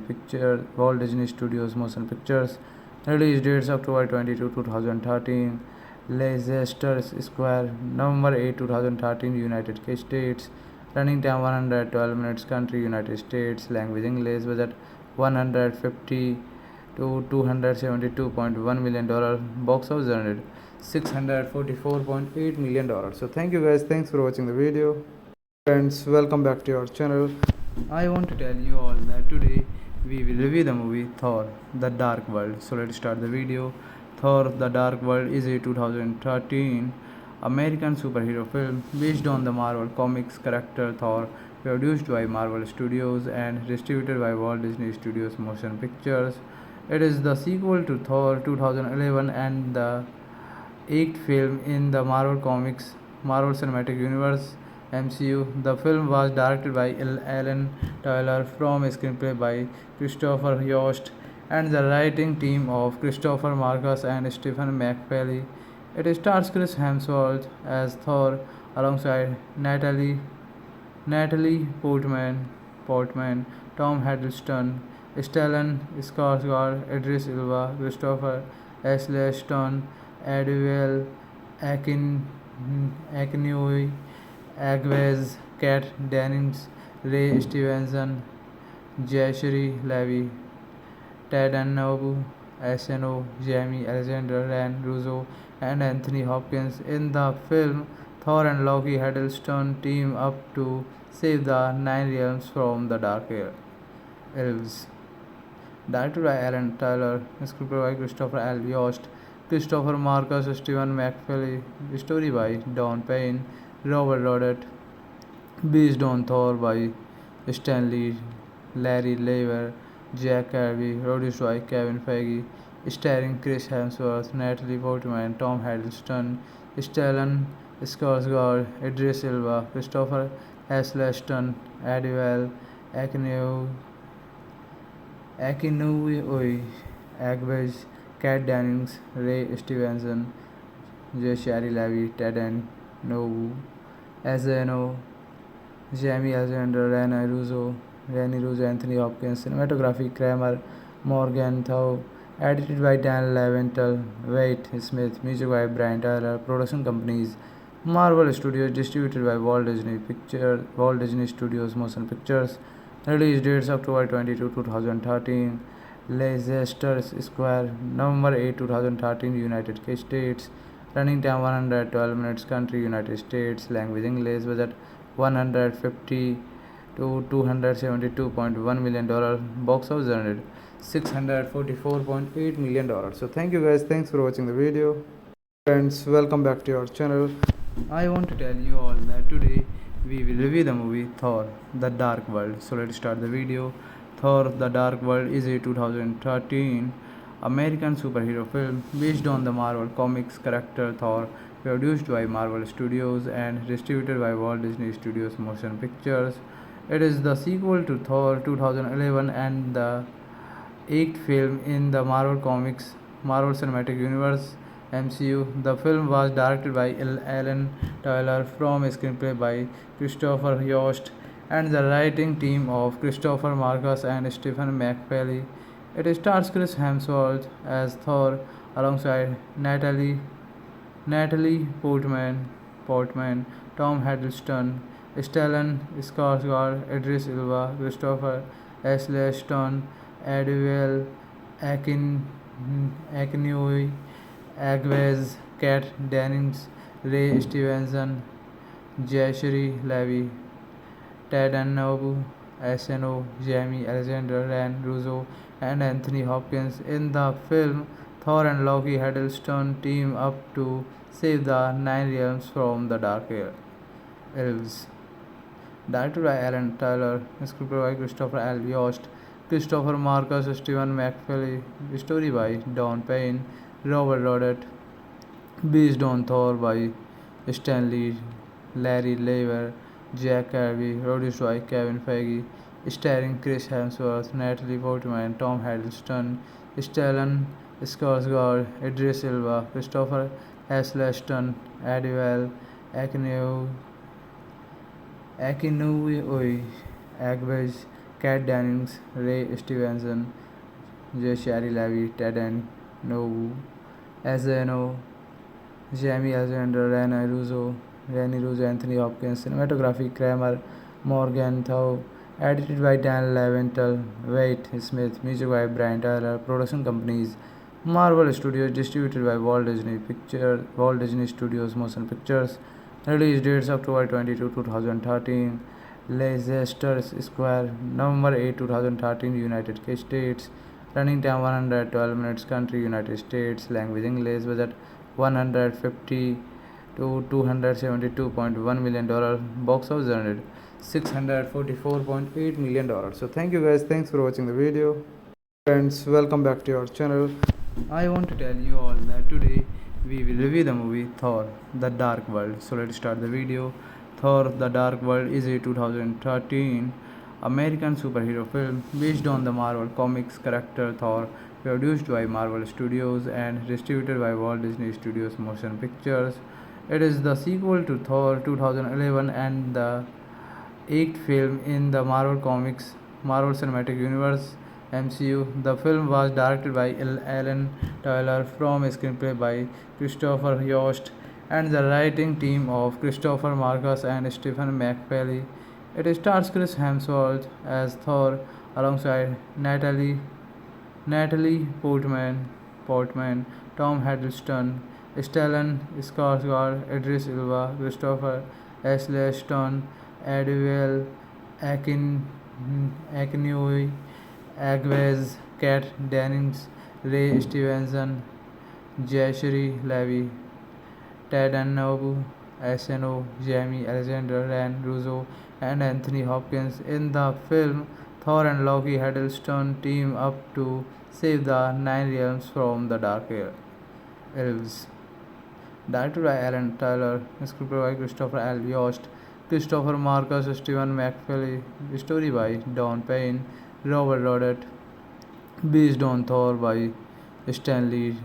Studios Motion Pictures. Release dates October 22, 2013. Leicester Square, November 8, 2013, United States. Running time 112 minutes. Country United States. Language English. Budget 150 to $272.1 million. Box office earned $644.8 million. So thank you guys. Thanks for watching the video. Friends, welcome back to our channel. I want to tell you all that today we will review the movie Thor: The Dark World. So let's start the video. Thor: The Dark World is a 2013 American superhero film based on the Marvel Comics character Thor, produced by Marvel Studios and distributed by Walt Disney Studios Motion Pictures. It is the sequel to Thor 2011 and the eighth film in the Marvel Cinematic Universe (MCU). The film was directed by Alan Taylor from a screenplay by Christopher Yost and the writing team of Christopher Marcus and Stephen McFeely. It stars Chris Hemsworth as Thor alongside Natalie Portman, Tom Hiddleston, Stellan Skarsgård, Idris Elba, Christopher Eccleston, Adriel Akinoi, Agwez, Kat Dennings, Ray Stevenson, Jashri Levi, Ted Annobu, SNO, Jamie Alexander, Ryan Russo, and Anthony Hopkins. In the film, Thor and Loki Hiddleston team up to save the Nine Realms from the Dark Elves. Directed by Alan Taylor, scripted by Christopher L. Yost, Christopher Marcus, Stephen McFeely, story by Don Payne, Robert Rodet, based on Thor by Stanley, Larry Lever, Jack Kirby, produced by Kevin Feige, starring Chris Hemsworth, Natalie Portman, Tom Hiddleston, Stellan Skarsgård, Idris Elba, Christopher Eccleston, Adriel Akinoi, Agwez, Kat Dennings, Ray Stevenson, Jashri Levi, Ted Nobu, SNO, Jamie Alexander, Ryan Russo, Anthony Hopkins. Cinematography Kramer Morgenthau. Edited by Dan Leventhal, Wade Smith. Music by Brian Tyler. Production companies Marvel Studios, distributed by Walt Disney Studios Motion Pictures. Release dates October 22, 2013. Leicester Square, November 8, 2013, United States. Running time 112 minutes. Country United States. Language English. Budget 150 to $272.1 million. Box office earned $644.8 million. So thank you guys. Thanks for watching the video. Friends, welcome back to our channel. I want to tell you all that today we will review the movie Thor: The Dark World. So let's start the video. Thor: The Dark World is a 2013 American superhero film based on the Marvel Comics character Thor, produced by Marvel Studios and distributed by Walt Disney Studios Motion Pictures. It is the sequel to Thor 2011 and the eighth film in the Marvel Cinematic Universe (MCU). The film was directed by Alan Taylor from a screenplay by Christopher Yost and the writing team of Christopher Marcus and Stephen McFeely. It stars Chris Hemsworth as Thor alongside Natalie Portman, Tom Hiddleston, Stellan Skarsgård, Idris Elba, Christopher Eccleston, Adriel Akinoi, Agwez, Kat Dennings, Ray Stevenson, Jashri Levi, Ted Annobu, SNO, Jamie Alexander, Ryan Russo, and Anthony Hopkins. In the film, Thor and Loki Hiddleston team up to save the Nine Realms from the Dark Elves. Directed by Alan Taylor, scripted by Christopher L. Yost, Christopher Marcus, Stephen McFeely, story by Don Payne, Robert Rodet, based on Thor by Stanley, Larry Lever, Jack Kirby, produced by Kevin Feige, starring Chris Hemsworth, Natalie Portman, Tom Hiddleston, Stellan Skarsgård, Idris Elba, Christopher Eccleston, Adriel Akinoi, Agwez, Kat Dennings, Ray Stevenson, Jashri Levi, Ted Nobu, Asano, Jamie Alexander, Rene Russo, Anthony Hopkins, cinematography, Kramer, Morgan Thau, edited by Dan Leventhal, Wade Smith, music by Brian Tyler, production companies, Marvel Studios, distributed by Walt Disney Studios Motion Pictures, release dates October 22, 2013, Leicester Square, November 8, 2013, United States, running time 112 minutes, country United States, language English, budget 150 to $272.1 million, box office earned $644.8 million. So thank you guys, thanks for watching the video. Friends, welcome back to our channel. I want to tell you all that today we will review the movie Thor The Dark World. So let's start the video. Thor The Dark World is a 2013 American superhero film based on the Marvel Comics character Thor, produced by Marvel Studios and distributed by Walt Disney Studios Motion Pictures. It is the sequel to Thor 2011 and the eighth film in the Marvel Cinematic Universe (MCU). The film was directed by Alan Taylor from a screenplay by Christopher Yost and the writing team of Christopher Marcus and Stephen McFeely. It stars Chris Hemsworth as Thor alongside Natalie Portman, Tom Hiddleston, Stellan Skarsgård, Idris Elba, Christopher Eccleston, Adele Akinoi, Agwez, Kat Dennings, Ray Stevenson, Jashri Levi, Ted Nobu, Asano, Jamie Alexander, Rene Russo, and Anthony Hopkins. In the film, Thor and Loki Hiddleston team up to save the Nine Realms from the Dark Elves. Directed by Alan Taylor, scripted by Christopher L. Yost, Christopher Marcus, Stephen McFeely, story by Don Payne, Robert Rodet, based on Thor by Stan Lee,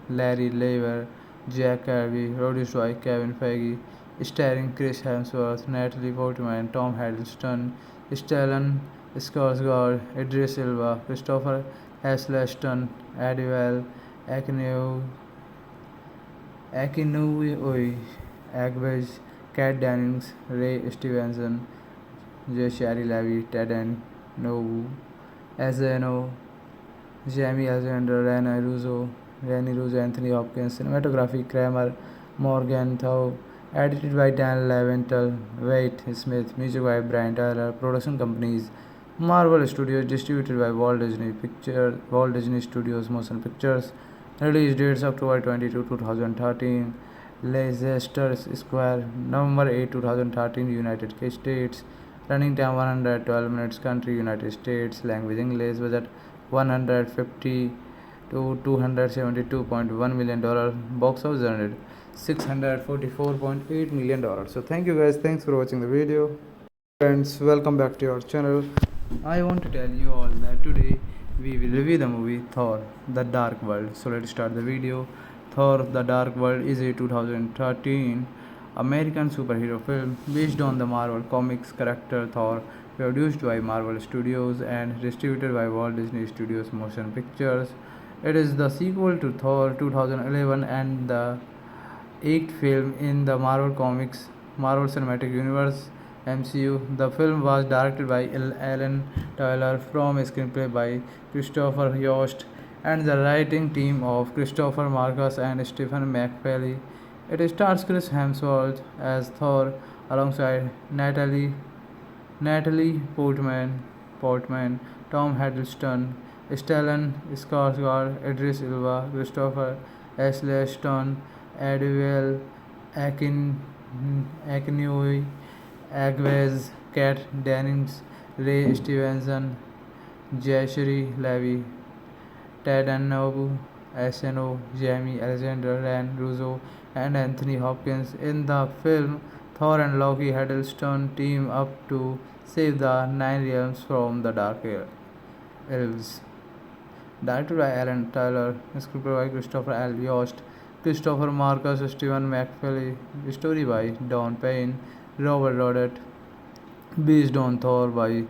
Larry Lever, Jack Kirby, produced by Kevin Feige, starring Chris Hemsworth, Natalie Portman, Tom Hiddleston, Stellan Skarsgård, Idris Elba, Christopher Eccleston, Adele Akinoi, Agwez, Kat Dennings, Ray Stevenson, Jashri Levi, Ted Nobu, Asano, Jamie Alexander, Rene Russo, Anthony Hopkins, cinematography, Kramer, Morgan Thau, edited by Dan Leventhal, Wade Smith, music by Brian Tyler, production companies, Marvel Studios, distributed by Walt Disney Studios Motion Pictures, release dates October 22, 2013, Leicester Square, November 8, 2013, United States, running time 112 minutes, country United States, language English, budget 150 to $272.1 million, box office earned $644.8 million. So thank you guys, thanks for watching the video. Friends, welcome back to our channel. I want to tell you all that today we will review the movie Thor The Dark World. So let's start the video. Thor The Dark World is a 2013 American superhero film based on the Marvel Comics character Thor, produced by Marvel Studios and distributed by Walt Disney Studios Motion Pictures. It is the sequel to Thor 2011 and the eighth film in the Marvel Cinematic Universe (MCU). The film was directed by Alan Taylor from a screenplay by Christopher Yost and the writing team of Christopher Marcus and Stephen McFeely. It stars Chris Hemsworth as Thor alongside Natalie Portman, Tom Hiddleston, Stellan Skarsgård, Idris Elba, Christopher Eccleston, Adele Akinoi, Agwez, Kat Dennings, Ray Stevenson, Jashri Levi, Ted Nobu, Asano, Jamie Alexander, Rene Russo, and Anthony Hopkins. In the film, Thor and Loki Hiddleston team up to save the Nine Realms from the Dark Elves. Directed by Alan Taylor, scripted by Christopher L. Yost, Christopher Marcus, Stephen McFeely, story by Don Payne, Robert Rodet, based on Thor by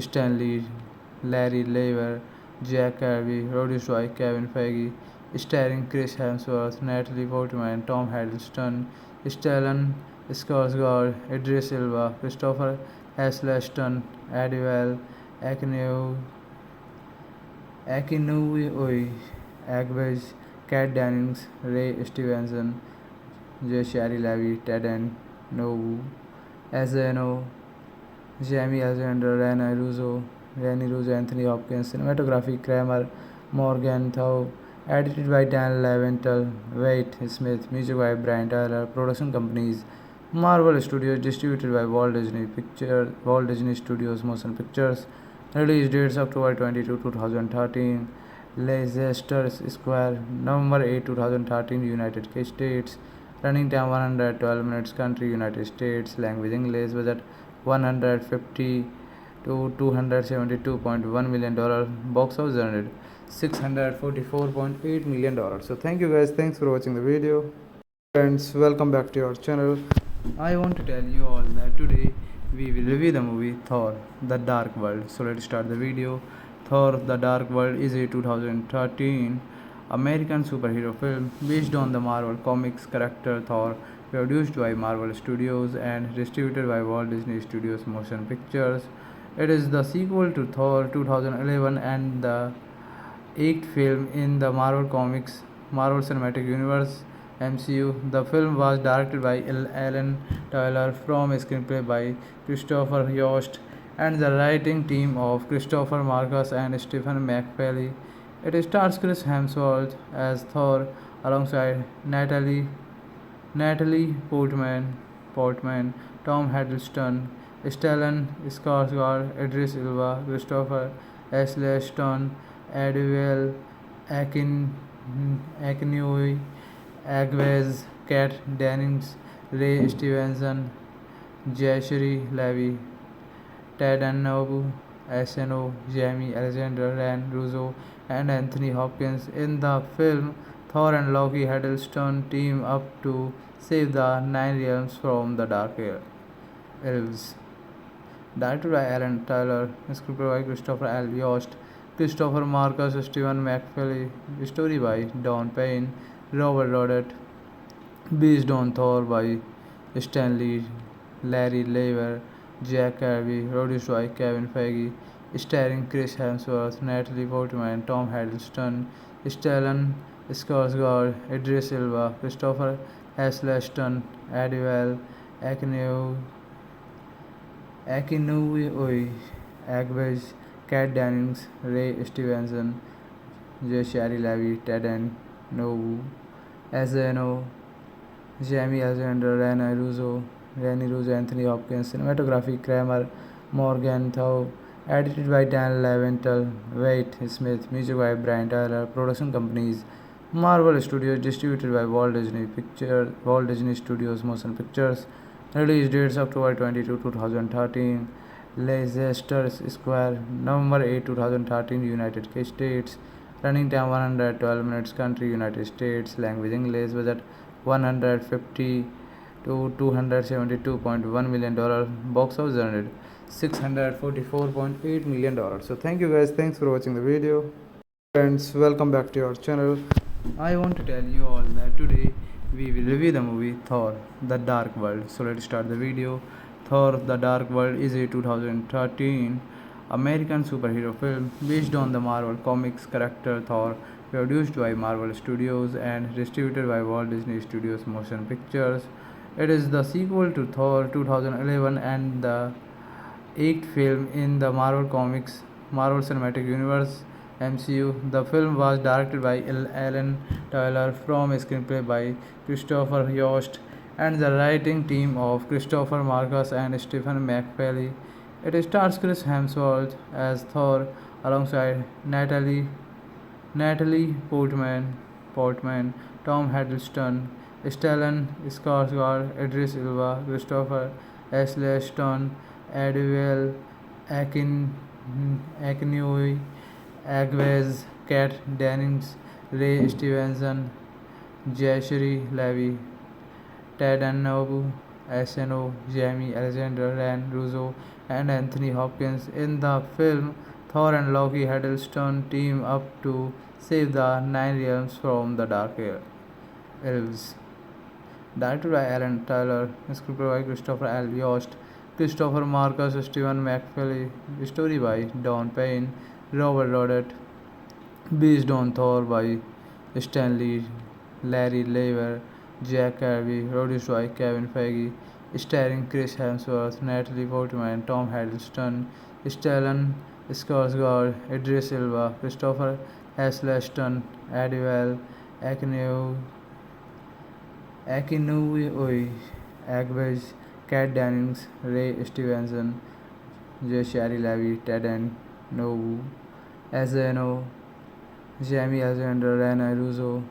Stan Lee, Larry Lever, Jack Kirby, produced by Kevin Feige, starring Chris Hemsworth, Natalie Portman, Tom Hiddleston, Stellan Skarsgård, Idris Elba, Christopher Eccleston, Adewale Akinwumi, Agnes, Kat Dennings, Ray Stevenson, Shari Levy, Ted Nobu, Azano, Jamie Alexander, Rene Russo, Anthony Hopkins, cinematography, Kramer, Morgan Thau, edited by Dan Leventhal, Wade Smith, music by Brian Tyler, production companies, Marvel Studios, distributed by Walt Disney Studios Motion Pictures, release dates October 22, 2013, Leicester Square, November 8, 2013, United States, running time 112 minutes, country United States, language English, budget 150 to $272.1 million, box office generated $644.8 million. So thank you guys, thanks for watching the video. Friends, welcome back to our channel. I want to tell you all that today we will review the movie Thor The Dark World. So let's start the video. Thor The Dark World is a 2013 American superhero film based on the Marvel Comics character Thor, produced by Marvel Studios and distributed by Walt Disney Studios Motion Pictures. It is the sequel to Thor 2011 and the eighth film in the Marvel Cinematic Universe (MCU). The film was directed by Alan Taylor from a screenplay by Christopher Yost and the writing team of Christopher Marcus and Stephen McFeely. It stars Chris Hemsworth as Thor alongside Natalie Portman, Tom Hiddleston, Stellan Skarsgård, Idris Elba, Christopher Eccleston, Adewale Akinwumi, Agnes, Kat Dennings, Ray Stevenson, Zachary Levi, Ted Nobu, SNO, Jamie Alexander, Rene Russo, and Anthony Hopkins. In the film, Thor and Loki Hiddleston team up to save the Nine Realms from the Dark Elves. Directed by Alan Taylor, scripted by Christopher L. Yost, Christopher Marcus, Stephen McFeely, story by Don Payne, Robert Rodet, based on Thor by Stan Lee, Larry Lever, Jack Kirby, produced by Kevin Feige, starring Chris Hemsworth, Natalie Portman, Tom Hiddleston, Stellan Skarsgård, Idris Elba, Christopher Eccleston, Adewale Akinwumi, Agnes, Kat Dennings, Ray Stevenson, Shari Levy, Ted Nobu, Azano, Jamie Alexander, Rene Russo, Anthony Hopkins, cinematography, Kramer, Morgan Thau, edited by Dan Leventhal, Wade Smith, music by Brian Tyler, production companies, Marvel Studios, distributed by Walt Disney Studios Motion Pictures, release dates October 22, 2013, Leicester Square, November 8, 2013, United States, running time 112 minutes, country United States, language English, budget 150 to $272.1 million, box office generated $644.8 million. So thank you guys, thanks for watching the video. Friends, welcome back to our channel. I want to tell you all that today we will review the movie Thor The Dark World. So let's start the video. Thor The Dark World is a 2013 American superhero film based on the Marvel Comics character Thor, produced by Marvel Studios and distributed by Walt Disney Studios Motion Pictures. It is the sequel to Thor 2011 and the eighth film in the Marvel Cinematic Universe (MCU). The film was directed by Alan Taylor from a screenplay by Christopher Yost and the writing team of Christopher Marcus and Stephen McFeely. It stars Chris Hemsworth as Thor alongside Natalie Portman, Tom Hiddleston, Stellan Skarsgård, Idris Elba, Christopher Eccleston, Adewale Akinwumi, Agnes, Kat Dennings, Ray Stevenson, Zachary Levi, Ted Nobu, SNO, Jamie Alexander, Rene Russo, and Anthony Hopkins. In the film, Thor and Loki Hiddleston team up to save the Nine Realms from the Dark Elves. Directed by Alan Taylor, scripted by Christopher L. Yost, Christopher Marcus, Stephen McFeely, story by Don Payne, Robert Rodet, based on Thor by Stanley, Larry Lever, Jack Kirby, produced by Kevin Feige, starring Chris Hemsworth, Natalie Portman, Tom Hiddleston, Stellan Skarsgård, Idris Elba, Christopher Eccleston, Adewale Akinwumi, Agwez, Kat Dennings, Ray Stevenson, Zachary Levi, Ted Nobu, Azano, Jamie Alexander, Rene Russo,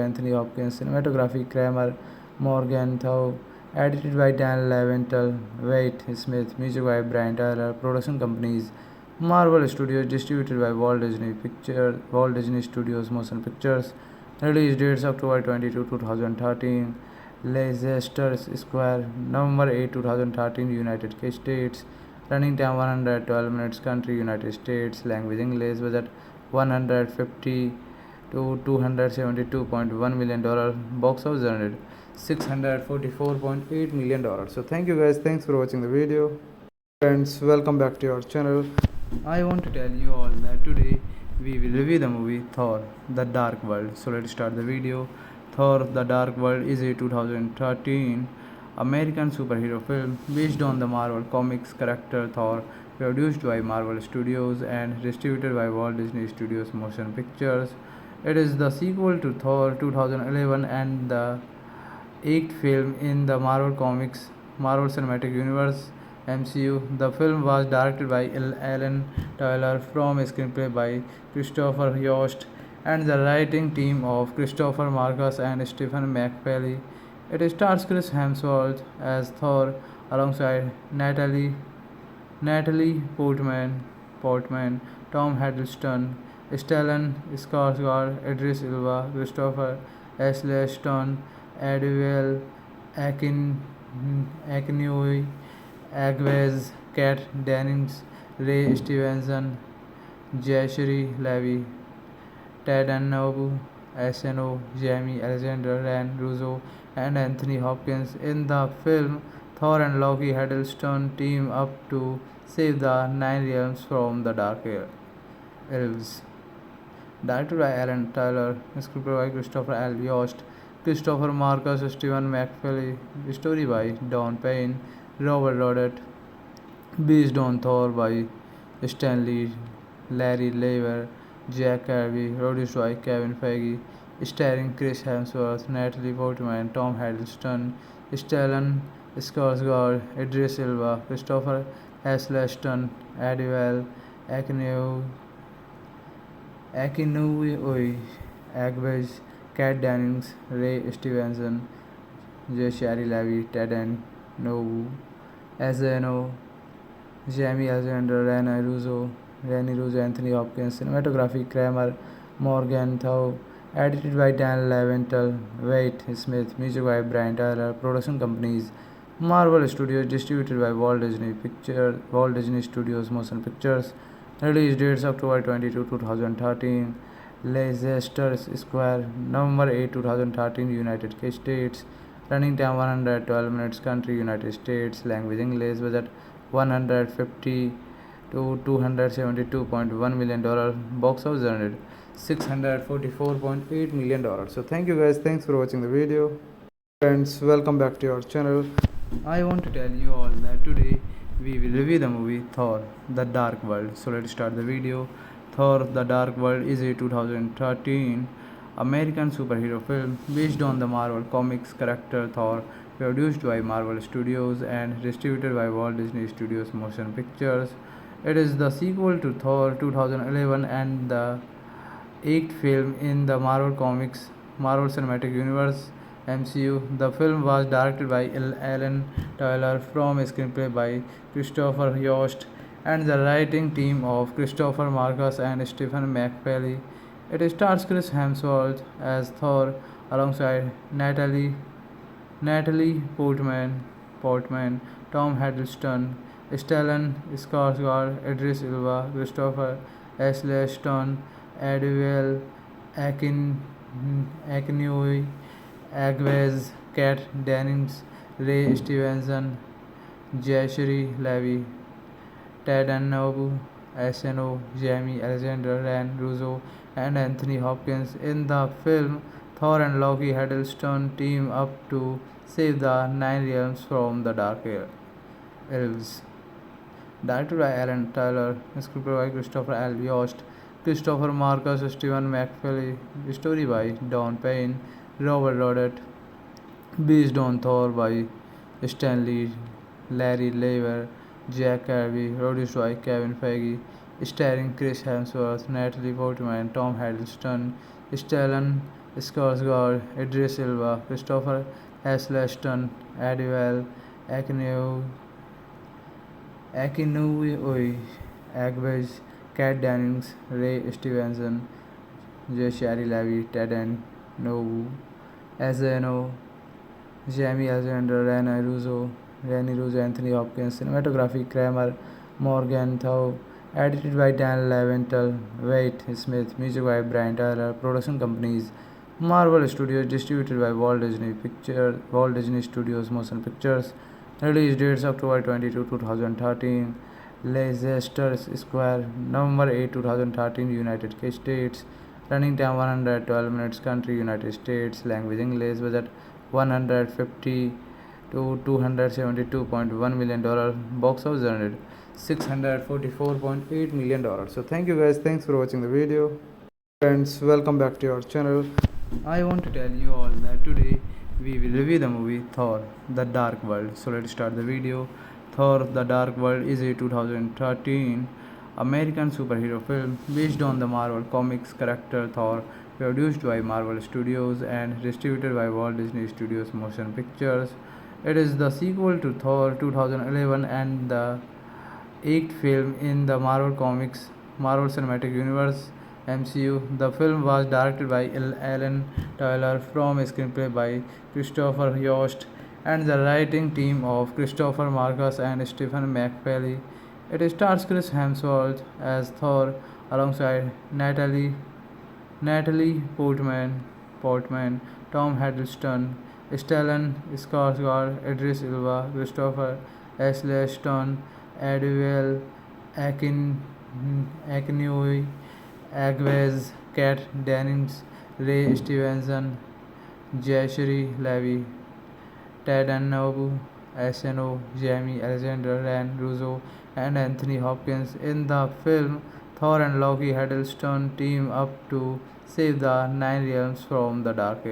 Anthony Hopkins, cinematography Kramer, Morgan Thau, edited by Dan Leventhal, Wade Smith, music by Brian Tyler, production companies Marvel Studios, distributed by Walt Disney Studios Motion Pictures, release dates October 22, 2013, Leicester Square, November 8, 2013, United States, running time 112 minutes, country United States, language English, budget 150 to $272.1 million, box office earned $644.8 million. So thank you guys, thanks for watching the video. Friends, welcome back to our channel. I want to tell you all that today we will review the movie Thor The Dark World. So let's start the video. Thor The Dark World is a 2013 American superhero film based on the Marvel Comics character Thor, produced by Marvel Studios and distributed by Walt Disney Studios Motion Pictures. It is the sequel to Thor 2011 and the eighth film in the Marvel Comics Marvel Cinematic Universe (MCU). The film was directed by Alan Taylor from a screenplay by Christopher Yost and the writing team of Christopher Marcus and Stephen McFeely. It stars Chris Hemsworth as Thor alongside Natalie Portman, Tom Hiddleston, Stellan Skarsgård, Idris Elba, Christopher Eccleston, Adewale Akinwumi, Agwez, Kat Dennings, Ray Stevenson, Zachary Levi, Ted Nobu, SNO, Jamie Alexander, Rene Russo, and Anthony Hopkins. In the film, Thor and Loki Hiddleston team up to save the Nine Realms from the Dark Elves. Directed by Alan Taylor, scripted by Christopher L. Yost, Christopher Marcus, Stephen McFeely, story by Don Payne, Robert Rodet, based on Thor by Stanley, Larry Lever, Jack Kirby, produced by Kevin Feige, starring Chris Hemsworth, Natalie Portman, Tom Hiddleston, Stellan Skarsgård, Idris Elba, Christopher Eccleston, Adewale Akinwumi, Agwez, Kat Dennings, Ray Stevenson, Zachary Levi, Ted Nobu, Azano, Jamie Alexander, Rene Russo, Anthony Hopkins, cinematography Kramer, Morgan Thau, edited by Dan Leventhal, Wade Smith, music by Brian Tyler, production companies Marvel Studios, distributed by Walt Disney Studios Motion Pictures, release dates October 22, 2013, Leicester Square, November 8, 2013, United States, running time 112 minutes, country United States, language English, budget 150 to $272.1 million, box office earned $644.8 million. So thank you guys, thanks for watching the video. Friends, welcome back to our channel. I want to tell you all that today we will review the movie Thor The Dark World. So let's start the video. Thor The Dark World is a 2013 American superhero film based on the Marvel Comics character Thor, produced by Marvel Studios and distributed by Walt Disney Studios Motion Pictures. It is the sequel to Thor 2011 and the eighth film in the Marvel Comics Marvel Cinematic Universe (MCU). The film was directed by Alan Taylor from a screenplay by Christopher Yost and the writing team of Christopher Marcus and Stephen McFeely. It stars Chris Hemsworth as Thor alongside Natalie Portman, Tom Hiddleston, Stellan Skarsgård, Idris Elba, Christopher Eccleston, Adwell, Akin, Akinoy, Agwez, Kat Dennings, Ray Stevenson, Jayashri Levy, Ted Annobu, SNO, Jamie Alexander, Ryan Russo, and Anthony Hopkins. In the film, Thor and Loki Hiddleston team up to save the Nine Realms from the Dark Elves. Directed by Alan Tyler, scripted by Christopher L. Yost, Christopher Marcus, Stephen McFeely, story by Don Payne, Robert Rodet, based on Thor by Stanley, Larry Lever, Jack Kirby, produced by Kevin Feige, starring Chris Hemsworth, Natalie Portman, Tom Hiddleston, Stellan Skarsgård, Idris Elba, Christopher Eccleston, Adwell, Akinoi, Agwez, Kat Dennings, Ray Stevenson, Jayashri Levy, Ted Nobu, SNO, Jamie Alexander, Rani Russo, Anthony Hopkins, cinematography Kramer, Morgan Thau, edited by Dan Leventhal, Wade Smith, music by Brian Tyler, production companies Marvel Studios, distributed by Walt Disney Studios Motion Pictures, release dates October 22, 2013, Leicester Square, November 8, 2013, United States, running time 112 minutes, country United States, language English, budget 150 to $272.1 million, box office earned $644.8 million. So thank you guys, thanks for watching the video. Friends, welcome back to our channel. I want to tell you all that today we will review the movie Thor The Dark World. So let's start the video. Thor The Dark World is a 2013 American superhero film based on the Marvel Comics character Thor, produced by Marvel Studios and distributed by Walt Disney Studios Motion Pictures. It is the sequel to Thor 2011 and the eighth film in the Marvel Comics Marvel Cinematic Universe (MCU). The film was directed by Alan Tyler from a screenplay by Christopher Yost and the writing team of Christopher Marcus and Stephen McFeely. It stars Chris Hemsworth as Thor alongside Natalie Portman, Tom Hiddleston, Stellan Skarsgård, Idris Elba, Christopher Eccleston, Adwell, Akinoi, Agwez, Kat Dennings, Ray Stevenson, Jayashri Levy, Ted Annobu, SNO, Jamie Alexander, Ryan Russo, and Anthony Hopkins. In the film, Thor and Loki Hiddleston team up to save the Nine Realms from the Dark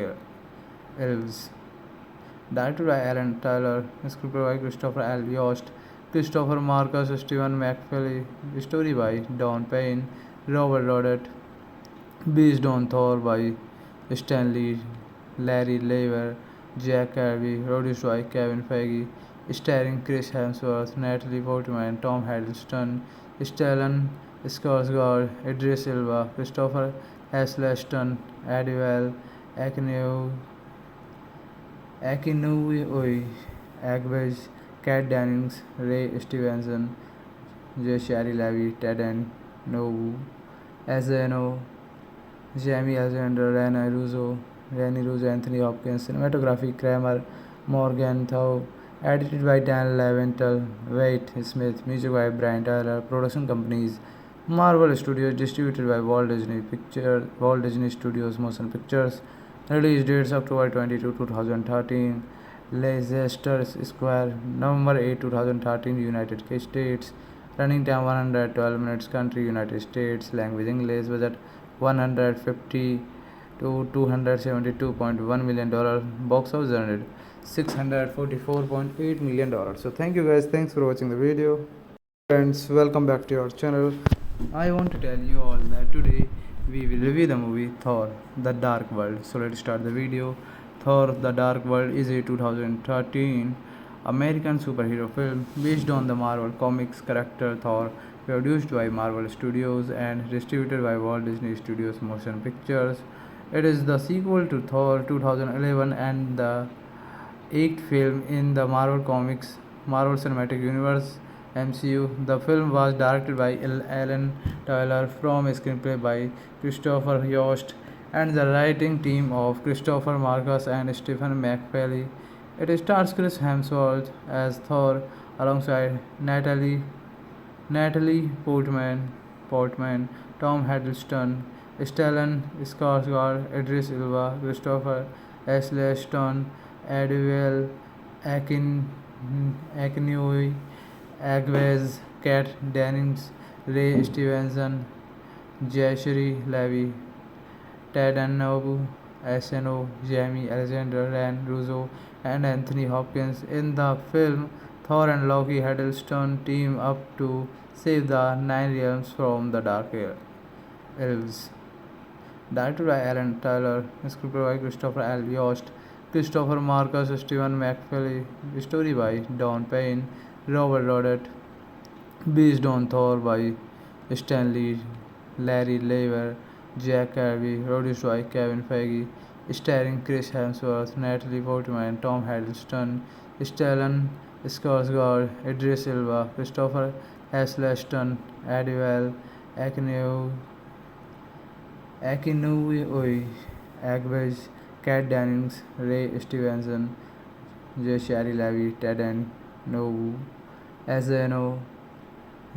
Elves. Directed by Alan Tyler, scripted by Christopher L. Yost, Christopher Marcus, Stephen McFeely, story by Don Payne, Robert Rodet, based on Thor by Stanley, Larry Lever, Jack Kirby, produced by Kevin Feige, starring Chris Hemsworth, Natalie Portman, Tom Hiddleston, Stellan Skarsgård, Idris Elba, Christopher Eccleston, Adwell, Akinoi, Agwez, Kat Dennings, Ray Stevenson, Jayashri Levy, Ted Nobu, SNO, Jamie Alexander, Rani Russo, Anthony Hopkins, cinematography Kramer, Morgan Thau, edited by Dan Leventhal, Wade Smith, music by Brian Tyler, production companies Marvel Studios, distributed by Walt Disney Studios Motion Pictures, release dates October 22, 2013, Leicester Square, November 8, 2013, United States, running time 112 minutes, country United States, language English, budget 150 to $272.1 million, box office earned $644.8 million. So thank you guys, thanks for watching the video. Friends, welcome back to our channel. I want to tell you all that today we will review the movie Thor The Dark World. So let's start the video. Thor The Dark World is a 2013 American superhero film based on the Marvel Comics character Thor, produced by Marvel Studios and distributed by Walt Disney Studios Motion Pictures. It is the sequel to Thor 2011 and the eighth film in the Marvel Comics Marvel Cinematic Universe MCU. The film was directed by Alan Taylor from a screenplay by Christopher Yost and the writing team of Christopher Marcus and Stephen McFeely. It stars Chris Hemsworth as Thor alongside Natalie Portman, Tom Hiddleston, Stellan Skarsgård, Idris Elba, Christopher Eccleston, Adriel Akinoi, Agwez, Kat Dennings, Ray Stevenson, Jashri Levi, Ted Annobu, SNO, Jamie Alexander, Ryan Russo, and Anthony Hopkins. In the film, Thor and Loki Hiddleston team up to save the Nine Realms from the Dark Elves. Directed by Alan Taylor, scripted by Christopher L. Yost, Christopher Marcus, Stephen McFeely, story by Don Payne, Robert Rodet, based on Thor by Stanley, Larry Lever, Jack Kirby, produced by Kevin Feige, starring Chris Hemsworth, Natalie Portman, Tom Hiddleston, Stellan Skarsgård, Idris Elba, Christopher Eccleston, Adriel Akinoi, Agwez, Kat Dennings, Ray Stevenson, Jashari Levi, Ted Nobu, SNO,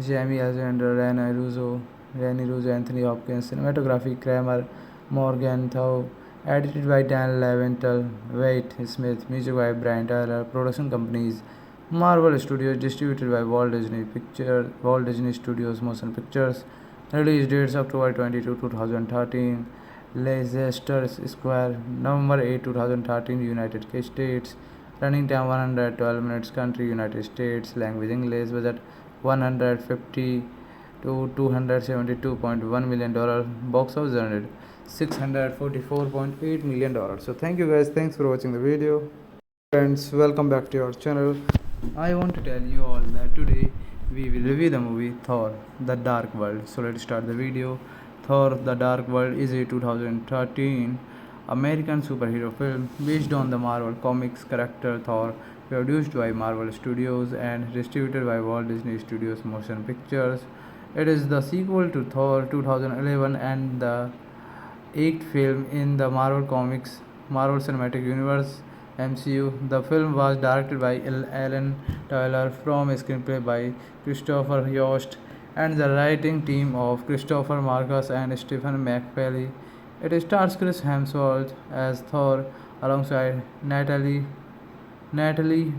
Jamie Alexander, Rani Russo, Anthony Hopkins, cinematography Kramer, Morgenthau, edited by Dan Leventhal, Wade Smith, music by Brian Tyler, production companies Marvel Studios, distributed by Walt Disney Studios Motion Pictures. Release dates October 22, 2013. Leicester Square, November 8, 2013, United States. Running time 112 minutes. Country United States. Language English. Budget 150 to $272.1 million. Box office earned $644.8 million. So thank you guys. Thanks for watching the video. Friends, welcome back to our channel. I want to tell you all that today we will review the movie Thor The Dark World. So let's start the video. Thor The Dark World is a 2013 American superhero film based on the Marvel Comics character Thor, produced by Marvel Studios and distributed by Walt Disney Studios Motion Pictures. It is the sequel to Thor 2011 and the eighth film in the Marvel Cinematic Universe MCU. The film was directed by Alan Taylor from a screenplay by Christopher Yost and the writing team of Christopher Marcus and Stephen McFeely. It stars Chris Hemsworth as Thor alongside Natalie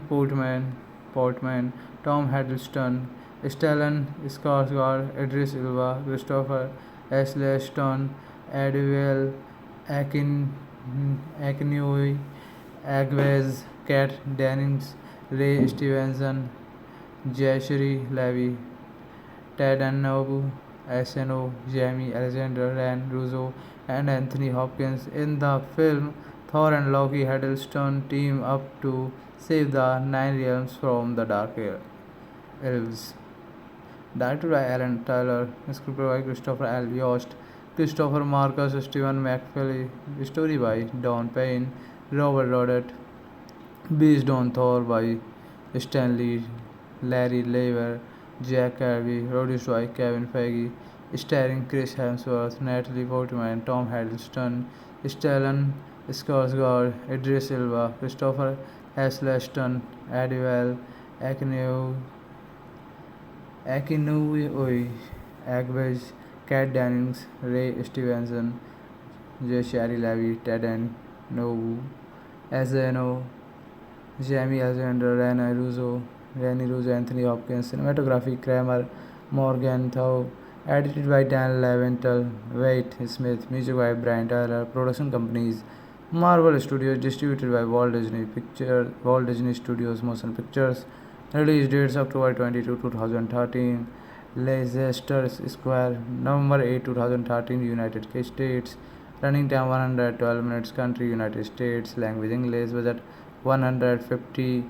Portman, Tom Hiddleston, Stellan Skarsgård, Idris Elba, Christopher Eccleston, Adriel Akinoi, Agwez, Kat Dennings, Ray Stevenson, Jashri Levi, Ted Annobu, SNO, Jamie Alexander, Ryan Russo, and Anthony Hopkins. In the film, Thor and Loki Hiddleston team up to save the Nine Realms from the Dark Elves. Directed by Alan Taylor, scripted by Christopher L. Yost, Christopher Marcus, Stephen McFeely, story by Don Payne, Robert Rodet, based on Thor by Stanley, Larry Lever, Jack Kirby, produced by Kevin Feige, starring Chris Hemsworth, Natalie Portman, Tom Hiddleston, Stellan Skarsgård, Idris Elba, Christopher Eccleston, Adriel Akinoi, Agwez, Kat Dennings, Ray Stevenson, Jashari Levi, Ted Nobu, SNO, Jamie Alexander, Rani Russo, Anthony Hopkins, cinematography Kramer, Morgenthau, edited by Dan Leventhal, Wade Smith, music by Brian Tyler, production companies Marvel Studios, distributed by Walt Disney Studios Motion Pictures. Release dates October 22, 2013. Leicester Square, November 8, 2013, United States. Running time 112 minutes. Country United States. Language English. Budget 150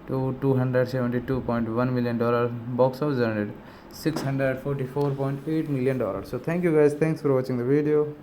to $272.1 million. Box office earned $644.8 million. So thank you guys. Thanks for watching the video.